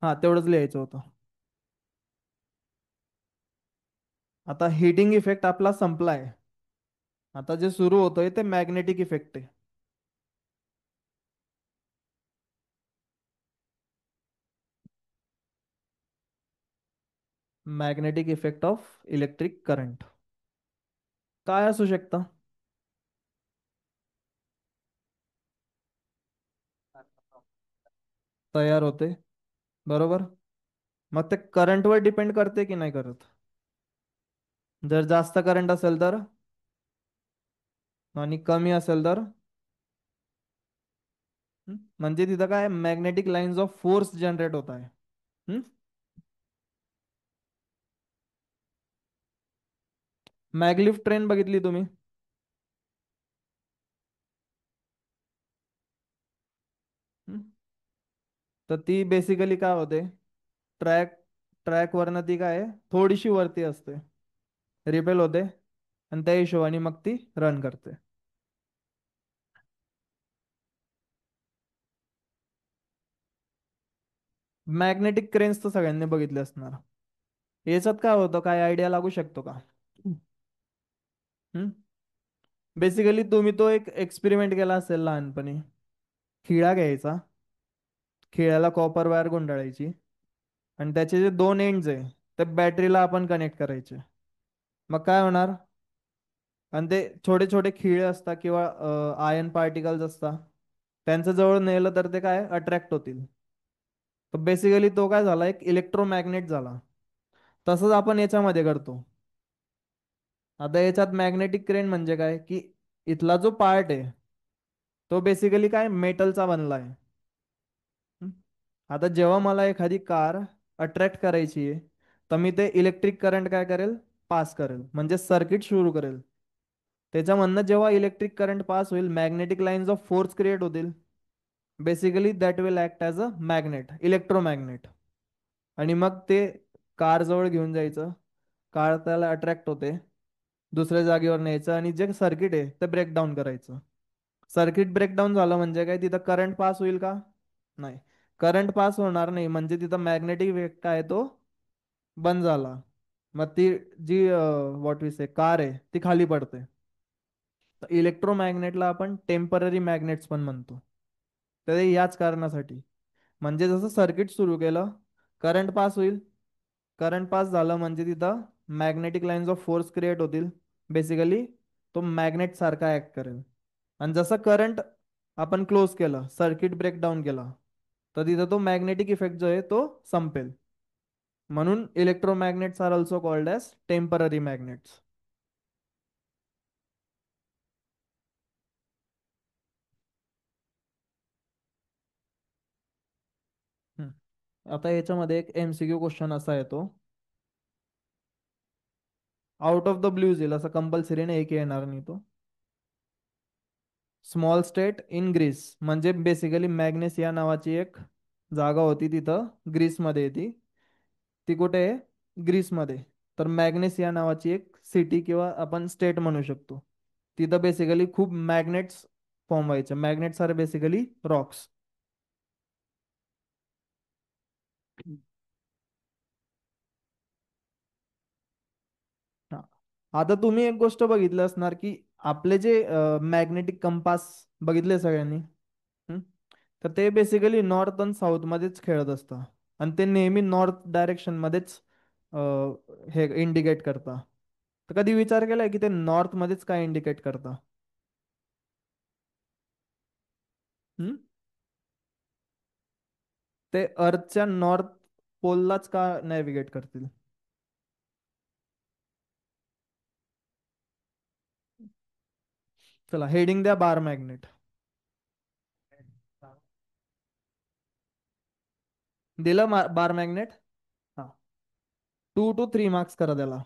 हा, तेवढंच लिहायचं होतं. आता हिटिंग इफेक्ट आपला संपलाय. आता जे सुरू होतंय ते मॅग्नेटिक इफेक्ट आहे. Magnetic effect of electric current काय असू शकतं? तयार होते, बरोबर. मग ते करंटवर डिपेंड करते की नाही करत? जर जास्त करंट असेल तर, आणि कमी असेल तर? म्हणजे तिथं काय magnetic lines of force generate होत आहे. हम्म? मॅगलिफ्ट ट्रेन बघितली तुम्ही? हम्म? तर ती बेसिकली काय होते, ट्रॅक ट्रॅक वरनं ती काय आहे, थोडीशी वरती असते, रिपेल होते, आणि त्या हिशोबाने मग ती रन करते. मॅग्नेटिक क्रेन्स तर सगळ्यांनी बघितले असणार. याच्यात काय होतं, काय आयडिया लागू शकतो का? बेसिकली तुम्ही तो एक एक्सपेरिमेंट केला असेल लहानपणी. खिळा घ्यायचा, खिळ्याला कॉपर वायर गुंडाळायची, आणि त्याचे जे दोन एंड्स आहे ते बॅटरीला आपण कनेक्ट करायचे. मग काय होणार? आणि ते छोटे छोटे खिळे असतात किंवा आयन पार्टिकल्स असतात, त्यांच्या जवळ नेलं तर ते काय अट्रॅक्ट होतील. तर बेसिकली तो काय झाला, एक इलेक्ट्रोमॅग्नेट झाला. तसंच आपण याच्यामध्ये करतो. आता याच्यात मॅग्नेटिक क्रेन म्हणजे काय, की इथला जो पार्ट आहे तो बेसिकली काय मेटलचा बनला आहे. हं? आता जेव्हा मला एखादी कार अट्रॅक्ट करायची आहे, तर मी ते इलेक्ट्रिक करंट काय करेल, पास करेल, म्हणजे सर्किट सुरू करेल. त्याच्यामधनं जेव्हा इलेक्ट्रिक करंट पास होईल, magnetic lines of force create होतील. Basically that will act as a magnet, electromagnet. आणि मग ते कार जवळ घेऊन जायचं, कार त्याला अट्रॅक्ट होते, दुसऱ्या जागेवर न्यायचं, आणि जे सर्किट आहे ते ब्रेकडाऊन करायचं. सर्किट ब्रेकडाऊन झालं म्हणजे काय, तिथं करंट पास होईल का? नाही. करंट पास होणार नाही, म्हणजे तिथं मॅग्नेटिक वेग काय तो बंद झाला. मग ती जी व्हॉट वी से कार आहे ती खाली पडते. तर इलेक्ट्रोमॅग्नेटला आपण टेम्पररी मॅग्नेट्स पण म्हणतो. तर हे याच कारणासाठी, म्हणजे जसं सर्किट सुरू केलं, करंट पास होईल, करंट पास झालं म्हणजे तिथं magnetic lines of force create होतील. बेसिकली तो मॅग्नेट सारखा ऍक्ट करेल. आणि जसं करंट आपण क्लोज केलं, सर्किट ब्रेकडाऊन केला, तर तिथं तो मॅग्नेटिक इफेक्ट जो आहे तो संपेल. म्हणून electromagnets are also called as temporary magnets. आता याच्यामध्ये एक MCQ क्वेश्चन असा येतो, आउट ऑफ द ब्ल्यूज येईल, असं कंपल्सरी नाही एक येणार नाही तो. स्मॉल स्टेट इन ग्रीस, म्हणजे बेसिकली मॅग्नेस या नावाची एक जागा होती तिथं ग्रीसमध्ये ती. ती कुठे आहे? ग्रीसमध्ये. तर मॅग्नेस या नावाची एक सिटी किंवा आपण स्टेट म्हणू शकतो. तिथं बेसिकली खूप मॅग्नेट्स फॉर्म व्हायचे. Magnets are basically rocks. आता तुम्ही एक गोष्ट बघितलं असणार की आपले जे मॅग्नेटिक कंपास बघितले सगळ्यांनी. हम्म? तर ते बेसिकली नॉर्थ आणि साऊथ मध्येच खेळत असतात, आणि ते नेहमी नॉर्थ डायरेक्शन मध्येच हे इंडिकेट करता. तर कधी विचार केलाय की ते नॉर्थ मध्येच काय इंडिकेट करता? हम्म? ते अर्थच्या नॉर्थ पोललाच का नॅव्हिगेट करतील? चला हेडिंग द्या बार मॅग्नेट. दिलं बार मॅग्नेट. हा, 2 to 3 मार्क्स करा त्याला.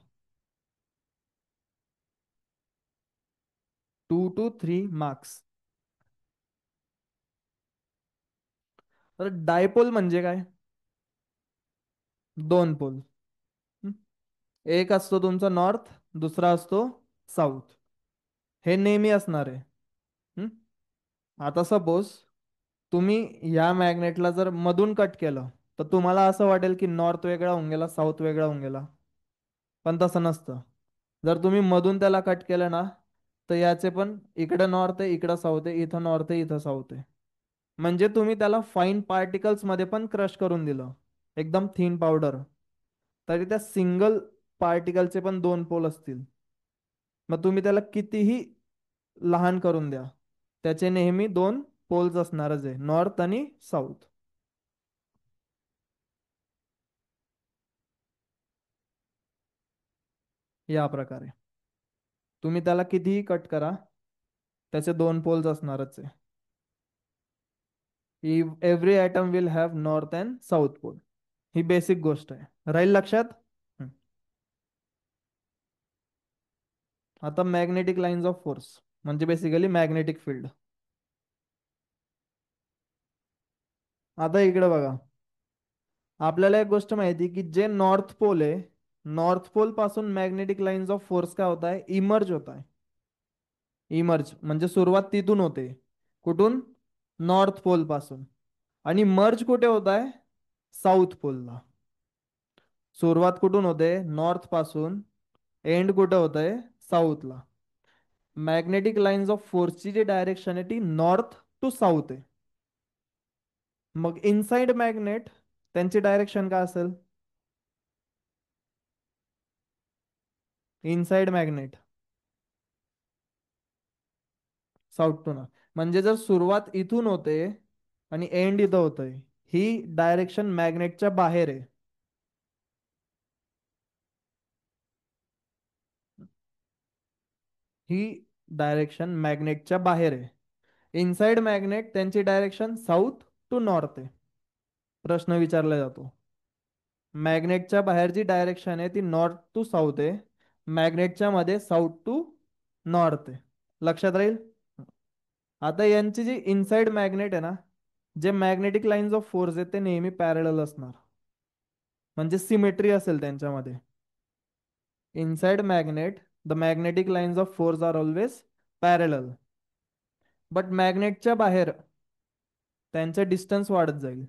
2 to 3 मार्क्स. तर डायपोल म्हणजे काय? दोन पोल. हं? एक असतो तुमचा नॉर्थ, दुसरा असतो साऊथ. हे नेहमी असणार आहे. हं? आता सपोज तुम्ही या मॅग्नेटला जर मधून कट केलं, तर तुम्हाला असं वाटेल की नॉर्थ वेगळा होऊन गेला, साऊथ वेगळा होऊन गेला. पण तसं नसतं. जर तुम्ही मधून त्याला कट केलं ना, तर याचे पण इकडं नॉर्थ आहे, इकडं साऊथ आहे, इथं नॉर्थ आहे, इथं साऊथ आहे. म्हणजे तुम्ही त्याला फाईन पार्टिकल्स मध्ये पण क्रश करून दिलं, एकदम थिन पावडर, तरी त्या सिंगल पार्टिकलचे पण दोन पोल असतील. मग तुम्ही त्याला कितीही लहान करून द्या, त्याचे नेहमी दोन पोल्स असणारच आहे, नॉर्थ आणि साऊथ. या प्रकारे तुम्ही त्याला कितीही कट करा, त्याचे दोन पोल्स असणारच आहे. Every atom will have north and south pole. ही बेसिक गोष्ट आहे, राहील लक्षात. हं. आता मॅग्नेटिक लाईन्स ऑफ फोर्स म्हणजे बेसिकली मॅग्नेटिक फील्ड. आता इकडे बघा, आपल्याला एक गोष्ट माहिती की जे नॉर्थ पोल आहे, नॉर्थ पोल पासून मॅग्नेटिक लाईन्स ऑफ फोर्स काय होत आहे, इमर्ज होत आहे. इमर्ज म्हणजे सुरुवात तिथून होते. कुठून? नॉर्थ पोल पासून. आणि मर्ज कुठे होत आहे? साऊथ पोलला. सुरुवात कुठून होते? नॉर्थ पासून. एंड कुठे होत आहे? साऊथला. मॅग्नेटिक लाईन्स ऑफ फोर्सची जी डायरेक्शन आहे ती नॉर्थ टू साऊथ आहे. मग इनसाइड मॅग्नेट त्यांची डायरेक्शन काय असेल? Inside magnet south to north. म्हणजे जर सुरुवात इथून होते आणि एंड इथं होतंय, ही डायरेक्शन मॅग्नेटच्या बाहेर आहे. ही डायरेक्शन मॅग्नेटच्या बाहेर आहे. इनसाइड मॅग्नेट त्यांची डायरेक्शन साऊथ टू नॉर्थ आहे. प्रश्न विचारला जातो, मॅग्नेटच्या बाहेरची डायरेक्शन आहे ती नॉर्थ टू साऊथ आहे, मॅग्नेटच्या मध्ये साऊथ टू नॉर्थ आहे. लक्षात राहील. आता यांची जी इनसाइड मॅग्नेट आहे ना, जे मॅग्नेटिक लाईन्स ऑफ फोर्स आहेत ते नेहमी पॅरल असणार, म्हणजे सिमेट्री असेल त्यांच्यामध्ये. Inside magnet the magnetic lines of force are always parallel. But मॅग्नेटच्या बाहेर त्यांचं डिस्टन्स वाढत जाईल.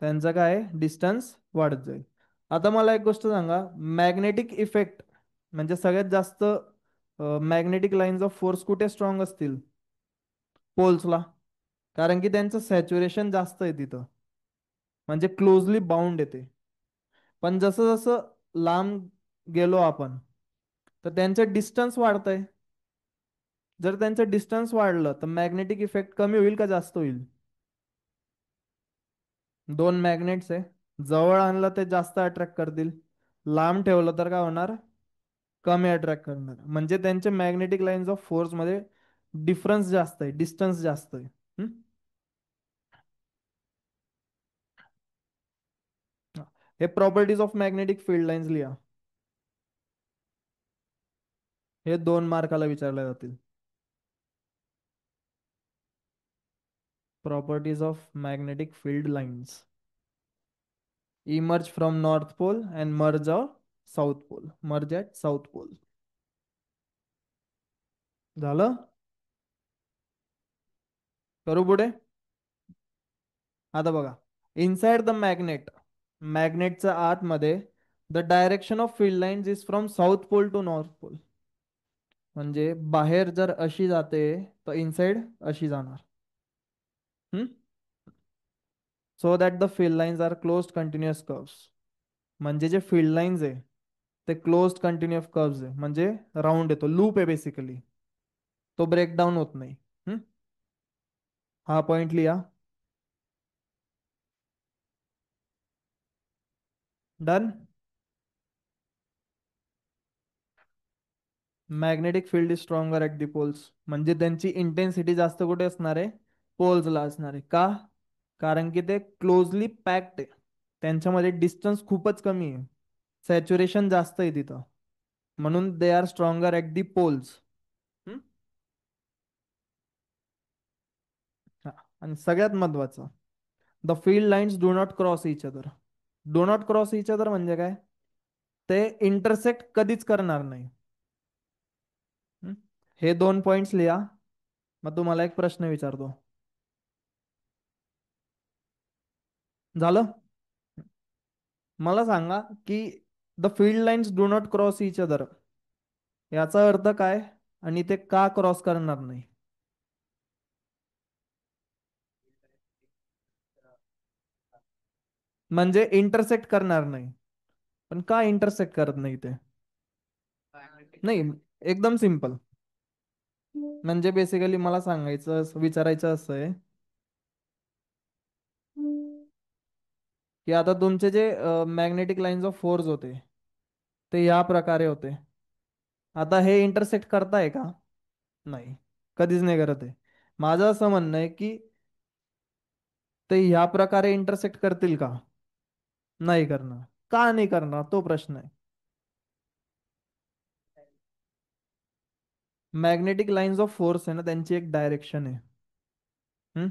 त्यांचा काय डिस्टन्स वाढत जाईल. आता मला एक गोष्ट सांगा, मॅग्नेटिक इफेक्ट म्हणजे सगळ्यात जास्त मॅग्नेटिक लाईन्स ऑफ फोर्स कुठे स्ट्रॉंग असतील? पोल्सला. कारण की त्यांचं सॅच्युरेशन जास्त आहे तिथं, म्हणजे क्लोजली बाउंड येते. पण जसं जसं लांब गेलो आपण, तर त्यांचं डिस्टन्स वाढतंय. जर त्यांचं डिस्टन्स वाढलं तर मॅग्नेटिक इफेक्ट कमी होईल का जास्त होईल? दोन मॅग्नेट्स आहे, जवळ आणलं ते जास्त अट्रॅक्ट करतील, लांब ठेवलं तर काय होणार? कमी अट्रॅक्ट करणार. म्हणजे त्यांचे मॅग्नेटिक लाईन्स ऑफ फोर्स मध्ये डिफरन्स जास्त आहे, डिस्टन्स जास्त आहे. हम्म? हे properties of magnetic field lines लिहा. हे 2 मार्काला विचारले जातील. Properties of magnetic field lines. Emerge from north pole and merge of south pole, merge at south pole. झालं? करू पुढे. आता बघा, इनसाइड द मॅग्नेट, मॅग्नेटच्या आतमध्ये the direction of field lines is from south pole to north pole. म्हणजे बाहेर जर अशी जाते तर इनसाइड अशी जाणार. So that the field lines are closed continuous curves. म्हणजे जे फील्ड लाईन्स आहे ते क्लोज्ड कंटिन्युअस कर्व्स आहे, म्हणजे राऊंड येतो, लूप आहे बेसिकली, तो ब्रेक डाऊन होत नाही. हम्म? हा पॉइंट लिहा. Done. Magnetic field is stronger at the poles, म्हणजे त्यांची इंटेन्सिटी जास्त कुठे असणार आहे? पोल्सला असणार आहे. का? कारण की ते क्लोजली पॅक्ड आहे. त्यांच्यामध्ये डिस्टन्स खूपच कमी आहे. सॅच्युरेशन जास्त आहे तिथं. म्हणून they are stronger at the poles. आणि सगळ्यात महत्वाचं, the field lines do not cross each other. Do not cross each other म्हणजे काय? ते इंटरसेक्ट कधीच करणार नाही. हम्म? हे दोन पॉइंट्स लिहा. मग तुम्हाला एक प्रश्न विचारतो. झालं? मला सांगा की the field lines do not cross each other याचा अर्थ काय, आणि ते का क्रॉस करणार नाही? म्हणजे इंटरसेक्ट करणार नाही. पण का इंटरसेक्ट करत नाही ते? नाही, एकदम सिम्पल. म्हणजे बेसिकली मला सांगायचं विचारायचं असं आहे की आता तुमचे जे मॅग्नेटिक लाईन्स ऑफ फोर्स होते ते या प्रकारे होते. आता हे इंटरसेक्ट करताय का? नाही, कधीच नाही करत आहे. माझं असं म्हणणं आहे की ते ह्या प्रकारे इंटरसेक्ट करतील का? नाही करणार. का नाही करणार तो प्रश्न आहे. मॅग्नेटिक लाईन्स ऑफ फोर्स आहे ना, त्यांची एक डायरेक्शन आहे. हम्म?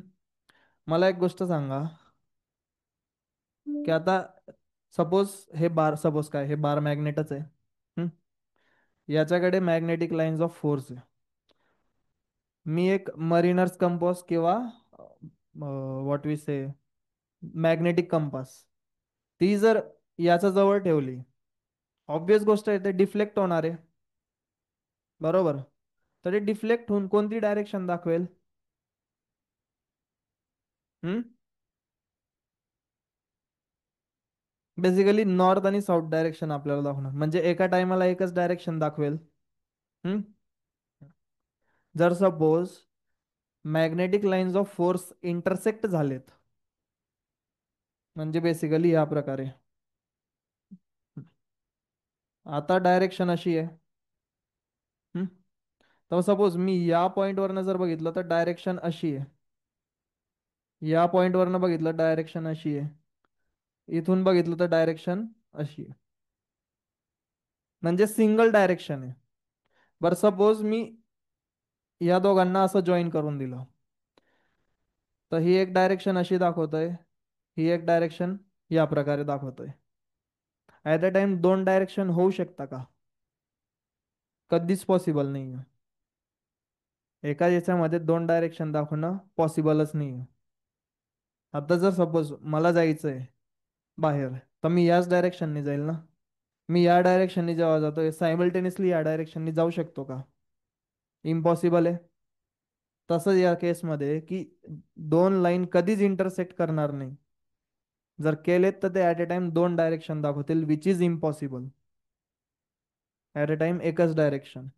मला एक गोष्ट सांगा की आता सपोज हे बार, सपोज काय, हे बार मॅग्नेटच आहे. हम्म? याच्याकडे मॅग्नेटिक लाईन्स ऑफ फोर्स आहे. मी एक मरिनर्स कंपास किंवा what we say magnetic compass, ती जर याच्या जवळ ठेवली, ऑब्वियस गोष्ट आहे ते डिफ्लेक्ट होणार आहे. बरोबर? तर ते डिफ्लेक्ट होऊन कोणती डायरेक्शन दाखवेल? हम्म? बेसिकली नॉर्थ आणि साऊथ डायरेक्शन आपल्याला दाखवणार, म्हणजे एका टायमाला एकच डायरेक्शन दाखवेल. हम्म? जर suppose magnetic lines of force intersect झालेत, म्हणजे बेसिकली या प्रकारे, आता डायरेक्शन अशी आहे. हम्म? तर सपोज मी या पॉइंट वरनं जर बघितलं तर डायरेक्शन अशी आहे. या पॉइंट वरनं बघितलं डायरेक्शन अशी आहे. इथून बघितलं तर डायरेक्शन अशी आहे. म्हणजे सिंगल डायरेक्शन आहे. बरं, सपोज मी या दोघांना असं जॉईन करून दिलं, तर ही एक डायरेक्शन अशी दाखवतोय, ही एक डायरेक्शन या प्रकारे दाखवतोय. ऍट अ टाइम दोन डायरेक्शन होऊ शकता का? कधीच पॉसिबल नाही आहे. एका याच्यामध्ये दोन डायरेक्शन दाखवणं पॉसिबलच नाही आहे. आता जर सपोज मला जायचंय बाहेर, तर मी याच डायरेक्शनने जाईल ना. मी या डायरेक्शनने जेव्हा जातोय, सायमल्टेनियसली या डायरेक्शनने जाऊ शकतो का? इम्पॉसिबल आहे. तसंच या केसमध्ये की दोन लाईन कधीच इंटरसेक्ट करणार नाही. जर केलेत तर ते ऍट अ टाइम दोन डायरेक्शन दाखवतील, which is impossible. At a time एकच डायरेक्शन.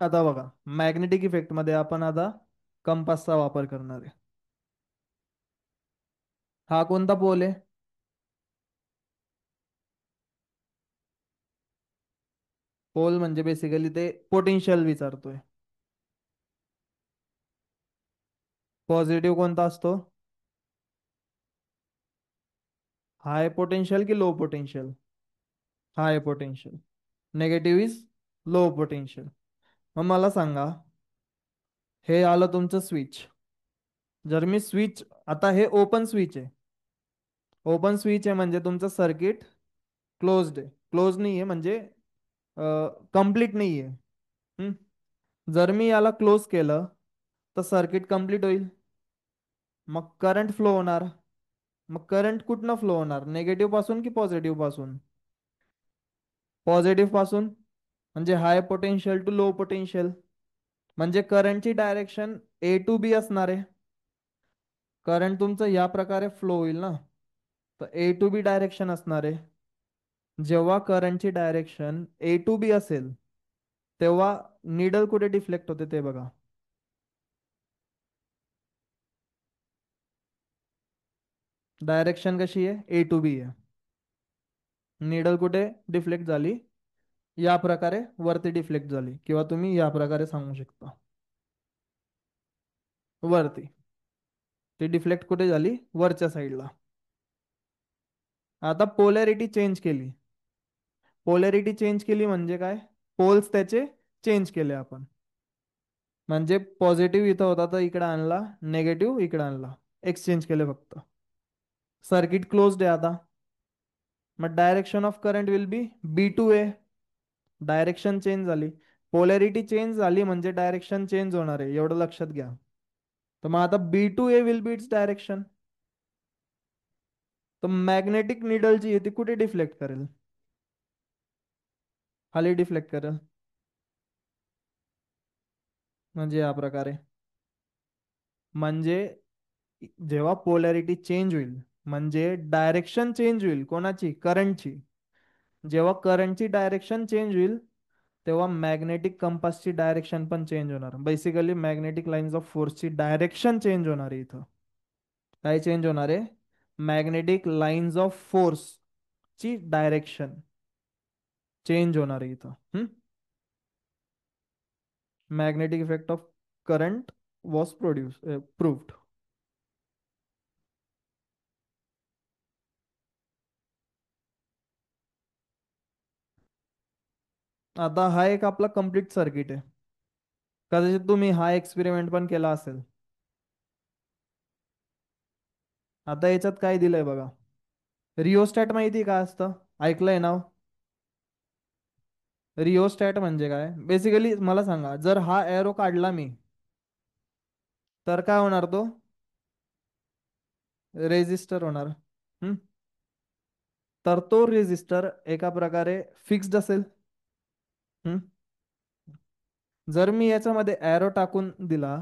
आता बघा, मॅग्नेटिक इफेक्ट मध्ये आपण आता कंपासचा वापर करणार आहे. हा कोणता पोल आहे? पोल म्हणजे बेसिकली ते पोटेन्शियल विचारतोय. पॉझिटिव्ह कोणता असतो? हाय पोटेन्शियल की low potential? High potential. Negative is low potential. मग मला सांगा, हे आलं तुमचं स्विच. जर मी स्विच, आता हे ओपन स्विच आहे. ओपन स्विच आहे म्हणजे तुमचं सर्किट क्लोज्ड आहे. क्लोज नाही आहे म्हणजे कम्प्लीट नाही आहे. हम्म? जर मी याला क्लोज केलं तर सर्किट कम्प्लीट होईल. मग करंट फ्लो होणार. मग करंट कुठनं फ्लो होणार? निगेटिव्ह पासून की पॉझिटिव्ह पासून? पॉझिटिव्ह पासून. म्हणजे हाय पोटेन्शियल टू लो पोटेन्शियल. म्हणजे करंटची डायरेक्शन ए टू बी असणार आहे. करंट तुमचं या प्रकारे फ्लो होईल ना, तर ए टू बी डायरेक्शन असणार आहे. जेव्हा करंटची डायरेक्शन ए टू बी असेल, तेव्हा निडल कुठे डिफ्लेक्ट होते ते बघा. डायरेक्शन कशी आहे, ए टू बी आहे. निडल कुठे डिफ्लेक्ट झाली, या प्रकारे वरती डिफ्लेक्ट झाली, किंवा तुम्ही या प्रकारे सांगू शकता वरती. ती डिफ्लेक्ट कुठे झाली, वरच्या साईडला. आता पोलॅरिटी चेंज केली. पोलॅरिटी चेंज केली म्हणजे काय, पोल्स त्याचे चेंज केले आपण. म्हणजे पॉझिटिव्ह इथं होता तर इकडे आणला, नेगेटिव्ह इकडे आणला, एक्सचेंज केले फक्त. सर्किट क्लोज्ड आहे आता. मग direction of current will be B to A. Direction change झाली, पोलॅरिटी चेंज झाली म्हणजे डायरेक्शन चेंज होणार आहे, एवढं लक्षात घ्या. तर मग आता B to A will be its direction. तर मॅग्नेटिक निडल जी आहे ती कुठे डिफ्लेक्ट करेल, खाली डिफ्लेक्ट करेल. म्हणजे या प्रकारे. म्हणजे जेव्हा पोलॅरिटी चेंज होईल, म्हणजे डायरेक्शन चेंज होईल कोणाची, करंटची. जेव्हा करंटची डायरेक्शन चेंज होईल, तेव्हा मॅग्नेटिक कंपासची डायरेक्शन पण चेंज होणार. बेसिकली मॅग्नेटिक लाईन्स ऑफ फोर्सची डायरेक्शन चेंज होणार आहे इथं. काय चेंज होणार आहे, मॅग्नेटिक लाईन्स ऑफ फोर्स ची डायरेक्शन चेंज होणार आहे इथं. Magnetic effect of current was proved. आता हा एक आपला कम्प्लीट सर्किट आहे. कदाचित तुम्ही हा एक्सपेरिमेंट पण केला असेल. आता याच्यात काय दिलंय बघा. रिओस्टॅट माहिती का असतं, ऐकलंय नाव. रिओस्टॅट म्हणजे काय, बेसिकली मला सांगा, जर हा एरो काढला मी, तर काय होणार, तो रेजिस्टर होणार. हम्म. तर तो रेजिस्टर एका प्रकारे फिक्स्ड असेल. हम्म. जर मी याच्यामध्ये एरो टाकून दिला,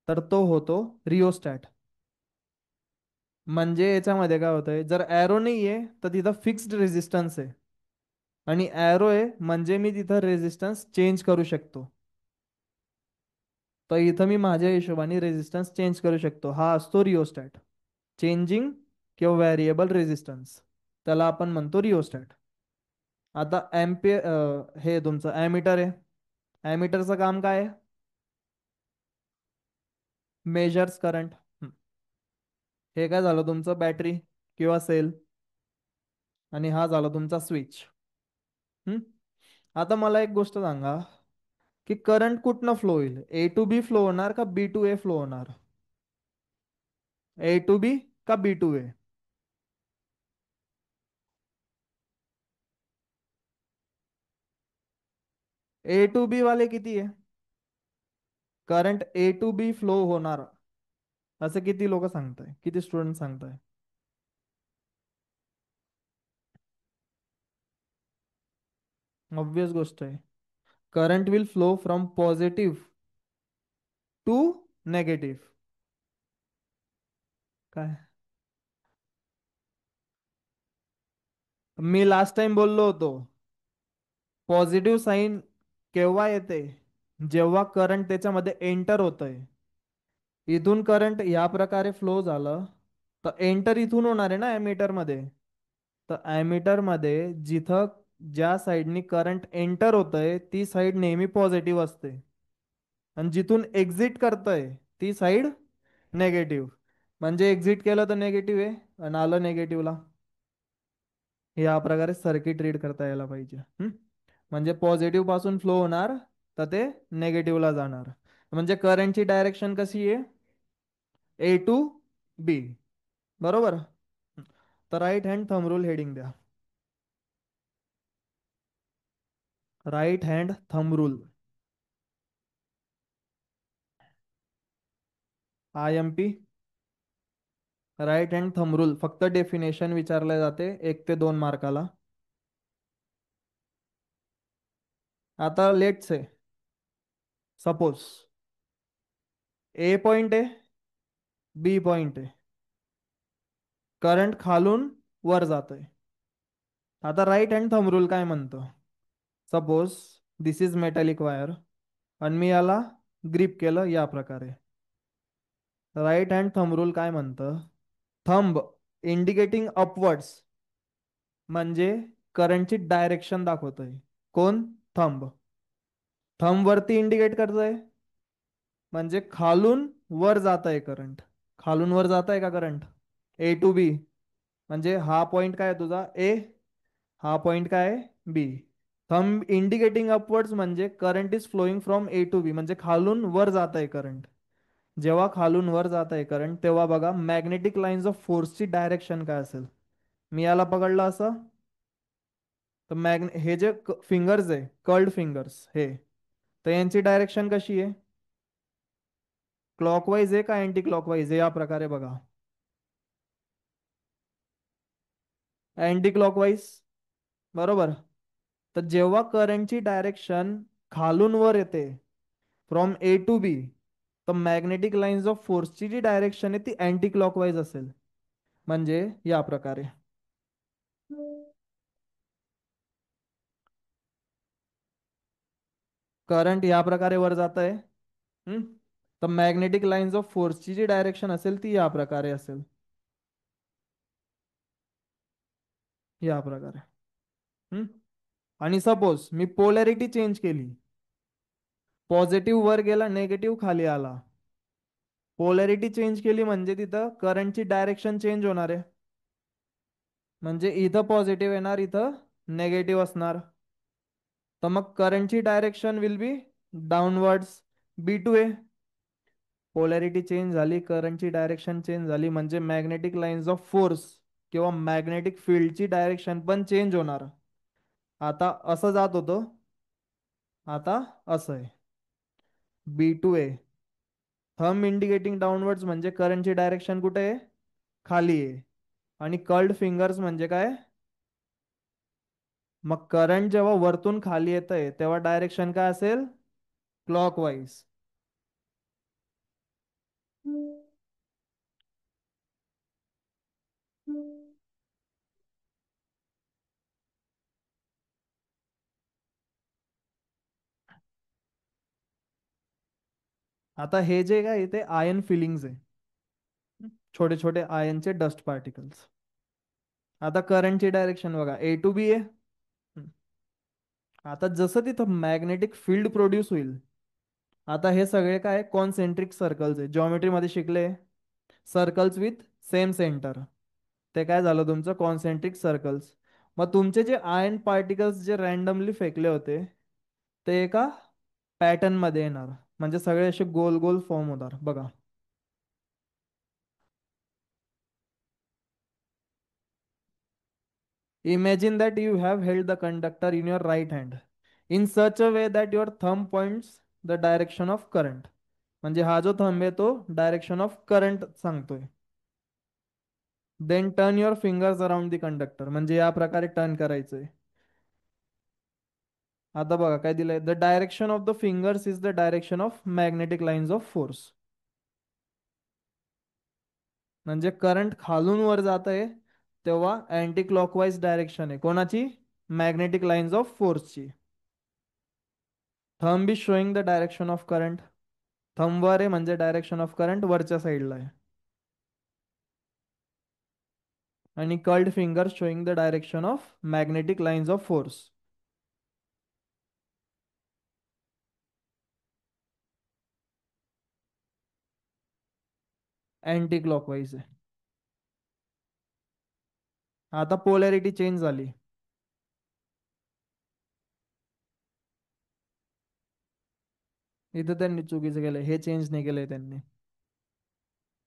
तर तो होतो रिओस्टॅट. म्हणजे याच्यामध्ये काय होतंय, जर एरो नाही आहे तर तिथं फिक्स्ड रेजिस्टन्स आहे, आणि एरो आहे म्हणजे मी तिथं रेजिस्टन्स चेंज करू शकतो. तर इथं मी माझ्या हिशोबाने रेजिस्टन्स चेंज करू शकतो. हा असतो रिओस्टॅट. चेंजिंग किंवा व्हेरिएबल रेजिस्टन्स, त्याला आपण म्हणतो रिओस्टॅट. आता हे तुमचं ॲमीटर आहे. ॲमीटरचं काम काय आहे, मेजर्स करंट. हे काय झालं तुमचं, बॅटरी किंवा सेल. आणि हा झाला तुमचा स्विच. हम्म. आता मला एक गोष्ट सांगा, की करंट कुठनं फ्लो होईल, ए टू बी फ्लो होणार का बी टू ए फ्लो होणार. ए टू बी का बी टू ए. ए टू बी वाले किती आहे, current A to B flow होणार, असं किती लोक सांगताय, किती स्टुडंट सांगताय. ऑब्वियस गोष्ट आहे. Current will flow from positive to negative. काय, मी लास्ट टाइम बोललो होतो, पॉझिटिव्ह साईन केव्हा येते, जेव्हा करंट त्याच्यामध्ये एंटर होतंय. इथून करंट या प्रकारे फ्लो झालं, तर एंटर इथून होणार आहे ना ॲमीटर मध्ये. तर ॲमीटर मध्ये जिथं ज्या साईडनी करंट एंटर होतंय ती साईड नेहमी पॉझिटिव्ह असते, आणि जिथून एक्झिट करतंय ती साईड नेगेटिव्ह. म्हणजे एक्झिट केलं तर नेगेटिव्ह आहे, आणि आलं नेगेटिव्हला. या प्रकारे सर्किट रीड करता यायला पाहिजे. म्हणजे पॉझिटिव्ह पासून फ्लो होणार, तर ते नेगेटिव्हला जाणार. म्हणजे करंटची डायरेक्शन कशी आहे, ए टू बी. बरोबर. तर right hand thumb rule heading द्या. Right hand thumb rule, IMP. Right hand thumb rule फक्त डेफिनेशन विचारले जाते 1 ते 2 मार्काला. आता let say suppose A point आहे, बी पॉइंट आहे, करंट खालून वर जातोय. आता राईट हँड थंब रूल काय म्हणतो? Suppose this is metallic wire आणि मी याला ग्रिप केलं या प्रकारे. राईट हँड थंब रूल काय म्हणतं? थंब इंडिकेटिंग अपवर्ड्स म्हणजे करंटची डायरेक्शन दाखवतोय. कोण? थंब. थंब वरती इंडिकेट करतोय म्हणजे खालून वर जात आहे करंट. खालून वर जात आहे का करंट? A to B. म्हणजे हा पॉइंट काय आहे तुझा? ए. हा पॉइंट काय आहे? बी. थंब इंडिकेटिंग अपवर्ड्स म्हणजे current is flowing from A to B म्हणजे खालून वर जात आहे करंट. जेव्हा खालून वर जात आहे करंट तेव्हा बघा मॅग्नेटिक लाईन्स ऑफ फोर्सची डायरेक्शन काय असेल? मी याला पकडलं असं तर हे जे फिंगर्स आहे कर्ल्ड फिंगर्स हे, तर यांची डायरेक्शन कशी आहे? क्लॉकवाईज आहे का अँटी क्लॉकवाईज आहे? या प्रकारे बघा. Anti clockwise. बरोबर. तर जेव्हा करंटची डायरेक्शन खालून वर येते फ्रॉम ए टू बी, तर मॅग्नेटिक लाईन्स ऑफ फोर्सची जी डायरेक्शन आहे ती अँटी क्लॉकवाईज असेल. म्हणजे या प्रकारे. करंट या प्रकारे वर जात आहे. तर मॅग्नेटिक लाईन्स ऑफ फोर्सची जी डायरेक्शन असेल ती या प्रकारे असेल. या प्रकारे. हम्म. आणि सपोज मी पोलॅरिटी चेंज केली, पॉझिटिव्ह वर गेला, नेगेटिव्ह खाली आला. पोलॅरिटी चेंज केली म्हणजे तिथं करंटची डायरेक्शन चेंज होणार आहे. म्हणजे इथं पॉझिटिव्ह येणार, इथं नेगेटिव्ह असणार. तर मग करंटची direction will be downwards. B to A. Polarity change झाली, करंटची डायरेक्शन चेंज झाली म्हणजे मॅग्नेटिक लाईन्स ऑफ फोर्स किंवा मॅग्नेटिक फील्डची डायरेक्शन पण चेंज होणार. आता असं जात होतं, आता असं आहे. B to A. Thumb indicating downwards म्हणजे करंटची डायरेक्शन कुठे आहे? खाली आहे. आणि कर्ल्ड फिंगर्स म्हणजे काय? मग करंट जेव्हा वरतून खाली येत आहे तेव्हा डायरेक्शन काय असेल? क्लॉकवाईज. आता हे जे काय ते आयन फिलिंग्स आहे, छोटे छोटे आयनचे डस्ट पार्टिकल्स. आता करंटची डायरेक्शन बघा ए टू बी आहे. आता जसं तिथं मॅग्नेटिक फील्ड प्रोड्यूस होईल, आता हे सगळे काय कॉन्सेंट्रिक सर्कल्स आहे, जॉमेट्री मध्ये शिकले. सर्कल्स विथ सेम सेंटर, ते काय झालं तुमचं कॉन्सेंट्रिक सर्कल्स. मग तुमचे जे आयन पार्टिकल्स जे रॅन्डमली फेकले होते ते एका पॅटर्न मध्ये येणार, म्हणजे सगळे असे गोल गोल फॉर्म होणार बघा. Imagine that you have held the conductor in your right hand in such a way that your thumb points the direction of current. म्हणजे हा जो थंब आहे तो डायरेक्शन ऑफ करंट सांगतोय. Then turn your fingers around the conductor म्हणजे या प्रकारे टर्न करायचंय. आता बघा काय दिलंय, the direction of the fingers is the direction of magnetic lines of force. म्हणजे करंट खालून वर जात आहे तेव्हा अँटी क्लॉकवाईज डायरेक्शन आहे कोणाची? मॅग्नेटिक लाईन्स ऑफ फोर्सची. Thumb is showing the direction of current. Thumb वर आहे म्हणजे डायरेक्शन ऑफ करंट वरच्या साईडला आहे. आणि curled finger showing the direction of magnetic lines of force. Anti clockwise आहे. आता पोलॅरिटी चेंज झाली. इथं त्यांनी चुकीचं केलंय, हे चेंज नाही केलंय त्यांनी.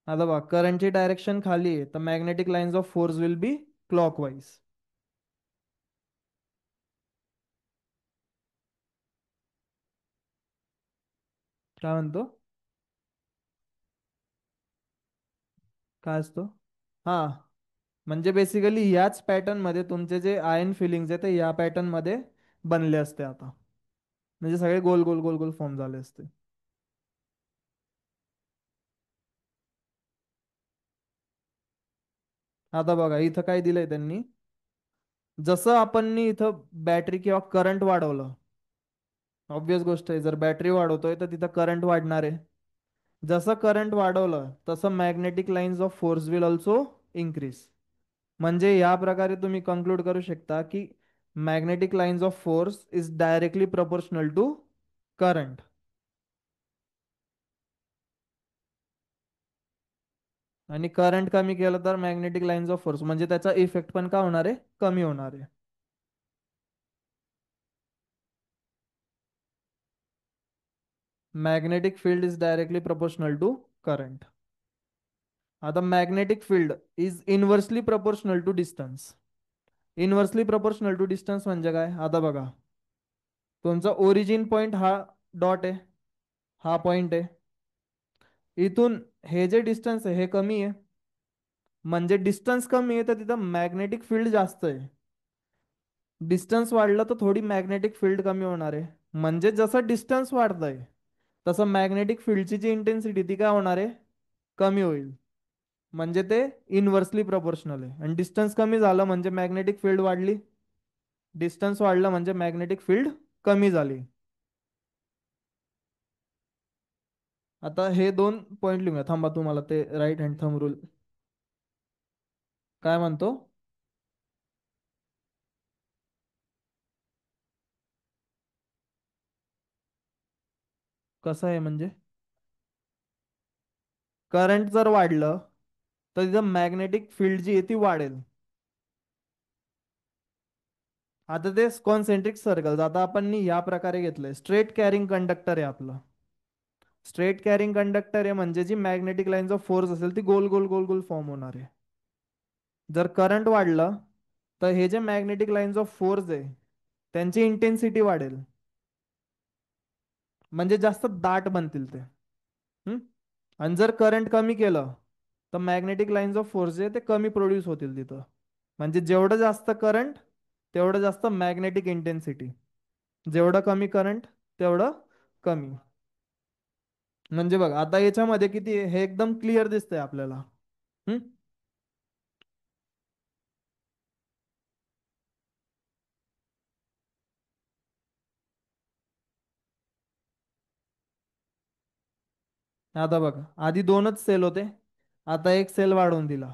आता बघा करंटची डायरेक्शन खाली आहे तर magnetic lines of force will be clockwise. काय म्हणतो? काय असतो? हा, म्हणजे बेसिकली याच पॅटर्न मध्ये तुमचे जे आयन फिलिंग्स आहेत ते या पॅटर्न मध्ये बनले असते आता. म्हणजे सगळे गोल गोल गोल गोल फॉर्म झाले असते. आता बघा इथं काय दिलंय त्यांनी. जसं आपण इथं बॅटरी किंवा करंट वाढवलं, ऑब्विस गोष्ट आहे, जर बॅटरी वाढवतोय तर तिथं करंट वाढणार आहे. जसं करंट वाढवलं तसं magnetic lines of force will also increase. म्हणजे या प्रकारे तुम्ही कंक्लूड करू शकता की magnetic lines of force is directly proportional to current. आणि करंट कमी केलं तर मॅग्नेटिक लाईन्स ऑफ फोर्स म्हणजे त्याचा इफेक्ट पण काय होणार आहे, कमी होणार आहे. Magnetic field is directly proportional to current. आता magnetic field is inversely proportional to distance. Inversely proportional to distance म्हणजे काय, आता बघा तुमचा ओरिजिन पॉइंट हा डॉट आहे, हा पॉइंट आहे. इथून हे जे डिस्टन्स आहे हे कमी आहे. म्हणजे डिस्टन्स कमी आहे तर तिथं मॅग्नेटिक फील्ड जास्त आहे. डिस्टन्स वाढलं तर थोडी मॅग्नेटिक फील्ड कमी होणार आहे. म्हणजे जसं डिस्टन्स वाढतंय तसं मॅग्नेटिक फील्डची जी इंटेन्सिटी ती काय होणार आहे, कमी होईल. म्हणजे ते इनव्हर्सली प्रपोर्शनल आहे. आणि डिस्टन्स कमी झालं म्हणजे मॅग्नेटिक फील्ड वाढली, डिस्टन्स वाढलं म्हणजे मॅग्नेटिक फील्ड कमी झाली. आता हे दोन पॉईंट लिहूया, थांबा तुम्हाला ते राईट हँड थंब रूल काय म्हणतो. कसं आहे म्हणजे, करंट जर वाढलं तर तिथं मॅग्नेटिक फील्ड जी आहे ती वाढेल. आता ते कॉन्सेंट्रिक सर्कल आता आपण या प्रकारे घेतलंय, स्ट्रेट कॅरिंग कंडक्टर आहे आपलं. स्ट्रेट कॅरिंग कंडक्टर आहे म्हणजे जी मॅग्नेटिक लाईन्स ऑफ फोर्स असेल ती गोल गोल गोल गोल फॉर्म होणार आहे. जर करंट वाढलं तर हे जे मॅग्नेटिक लाईन्स ऑफ फोर्स आहे त्यांची इंटेन्सिटी वाढेल. म्हणजे जास्त दाट बनतील ते. हम्म? आणि जर करंट कमी केलं तर मॅग्नेटिक लाईन्स ऑफ फोर्स जे ते कमी प्रोड्यूस होतील तिथं. म्हणजे जेवढं जास्त करंट तेवढं जास्त मॅग्नेटिक इंटेन्सिटी, जेवढं कमी करंट तेवढं कमी. म्हणजे बघ आता याच्यामध्ये किती आहे हे एकदम क्लिअर दिसतंय आपल्याला. हम्म? आता बघ आधी दोनच सेल होते, आता एक सेल वाढवून दिला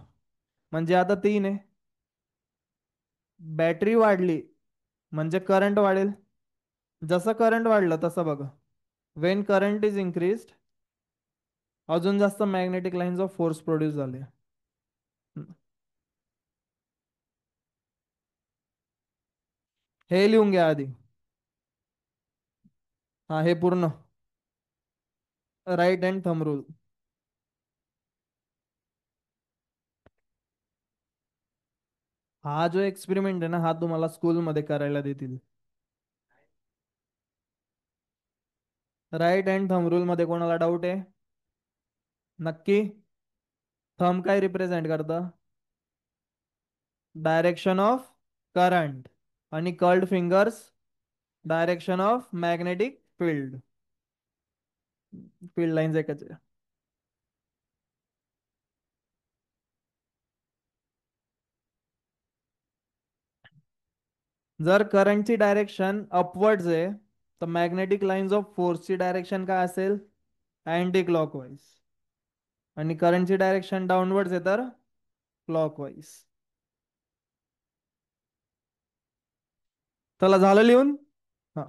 म्हणजे आता तीन आहे. बॅटरी वाढली म्हणजे करंट वाढेल. जसं करंट वाढलं तसं बघ, वेन करंट इज इन्क्रीज्ड अजून जास्त magnetic lines of force produce झाले. हे लिहून घ्या आधी. हा हे पूर्ण राईट हँड थंब रूल. हा जो एक्सपेरिमेंट आहे ना हा तुम्हाला स्कूलमध्ये करायला देतील. राईट हँड थंब रूल मध्ये कोणाला डाऊट आहे? नक्की. थंब काय रिप्रेझेंट करतं? Direction of current. आणि curled fingers direction of magnetic field. Field lines एकच आहे. जर करंटची डायरेक्शन अपवर्ड्स आहे तर मॅग्नेटिक लाईन्स ऑफ फोर्सची डायरेक्शन काय असेल, अँटी क्लॉकवाईज. आणि करंटची डायरेक्शन डाऊनवर्ड्स आहे तर क्लॉकवाईज. चला झालं लिहून. हा.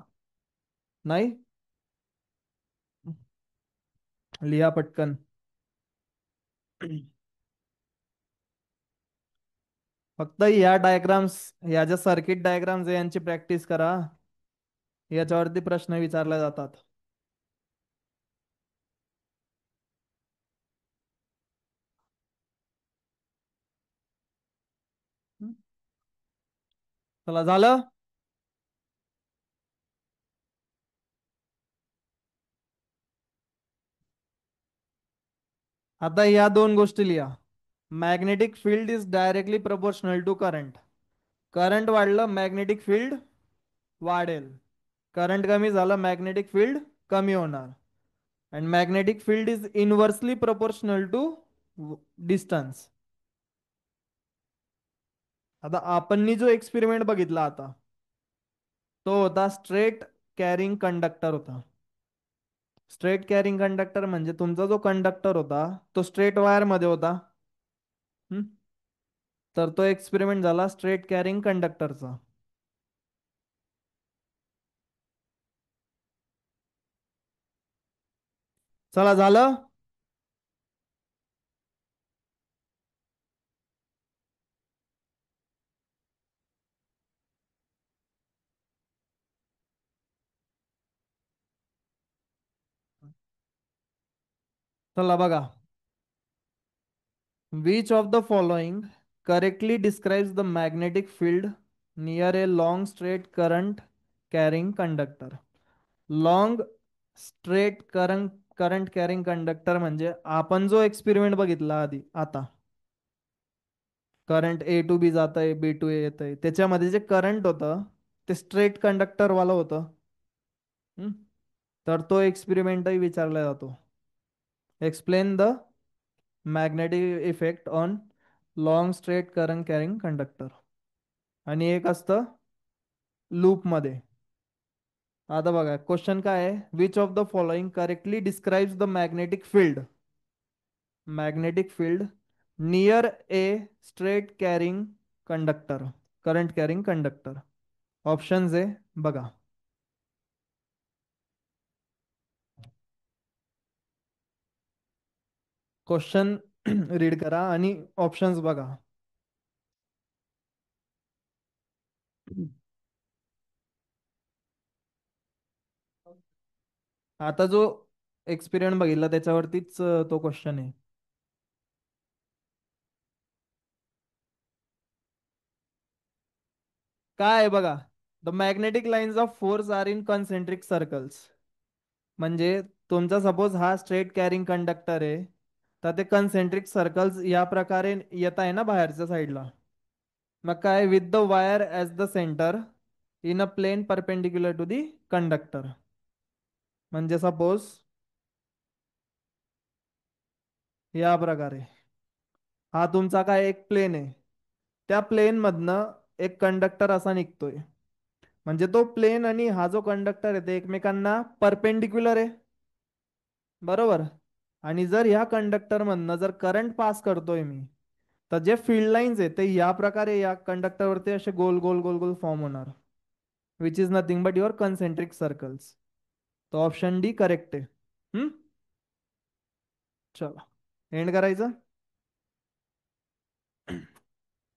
नाही, लिहा पटकन. फक्त या डायग्राम्स, या ज्या सर्किट डायग्राम्स आहे यांची प्रॅक्टिस करा. याच्यावरती प्रश्न विचारले जातात. चला झालं. आता या दोन गोष्टी लिहा. Magnetic field is directly proportional to current. Current वाढलं मॅग्नेटिक फील्ड वाढेल. करंट कमी झाला मॅग्नेटिक फील्ड कमी होणार. And magnetic field is inversely proportional to distance. आता आपणनी जो एक्सपेरिमेंट बघितला आता, तो होता स्ट्रेट कॅरिंग कंडक्टर होता. स्ट्रेट कॅरिंग कंडक्टर म्हणजे तुमचा जो कंडक्टर होता तो स्ट्रेट वायर मध्ये होता. हम्म? तर तो एक्सपेरिमेंट झाला स्ट्रेट कॅरिंग कंडक्टरचा. चला झालं. चला बघा. Which of the following correctly describes the magnetic field near a long straight current carrying conductor? Long straight current carrying conductor म्हणजे आपण जो एक्सपेरिमेंट बघितला आधी आता, करंट ए टू बी जात आहे, बी टू ए येत आहे, त्याच्यामध्ये जे करंट होतं ते स्ट्रेट कंडक्टर वाला होतं. हम्म? तर तो एक्सपेरिमेंटही विचारला जातो. Explain the magnetic effect on long straight current carrying conductor. आणि एक असतं लूप मध्ये. आता बघा क्वेश्चन काय आहे, which of the following correctly describes the magnetic field. Magnetic field near a straight carrying conductor, current carrying conductor. Options आहे बघा. क्वेश्चन रीड करा आणि ऑप्शन्स बघा. आता जो एक्सपेरिमेंट बघितला त्याच्यावरतीच तो क्वेश्चन आहे. काय आहे बघा. The magnetic lines of force are in concentric circles. म्हणजे तुमचा सपोज हा स्ट्रेट कॅरिंग कंडक्टर आहे, तर ते कन्सेंट्रिक सर्कल्स या प्रकारे येत आहे ना बाहेरच्या साईडला. मग काय with the wire as the centre in a plane perpendicular to the conductor. म्हणजे सपोज या प्रकारे हा तुमचा काय एक प्लेन आहे, त्या प्लेन मधनं एक कंडक्टर असा निघतोय. म्हणजे तो प्लेन आणि हा जो कंडक्टर आहे ते एकमेकांना परपेंडिक्युलर आहे. बरोबर. आणि जर ह्या कंडक्टर मधनं जर करंट पास करतोय मी, तर जे फील्ड लाईन्स आहेत ते या प्रकारे या कंडक्टरवरती असे गोल गोल गोल गोल फॉर्म होणार. Which is nothing but your concentric circles. तो ऑप्शन डी करेक्ट आहे. हम्म. चला एंड करायचं.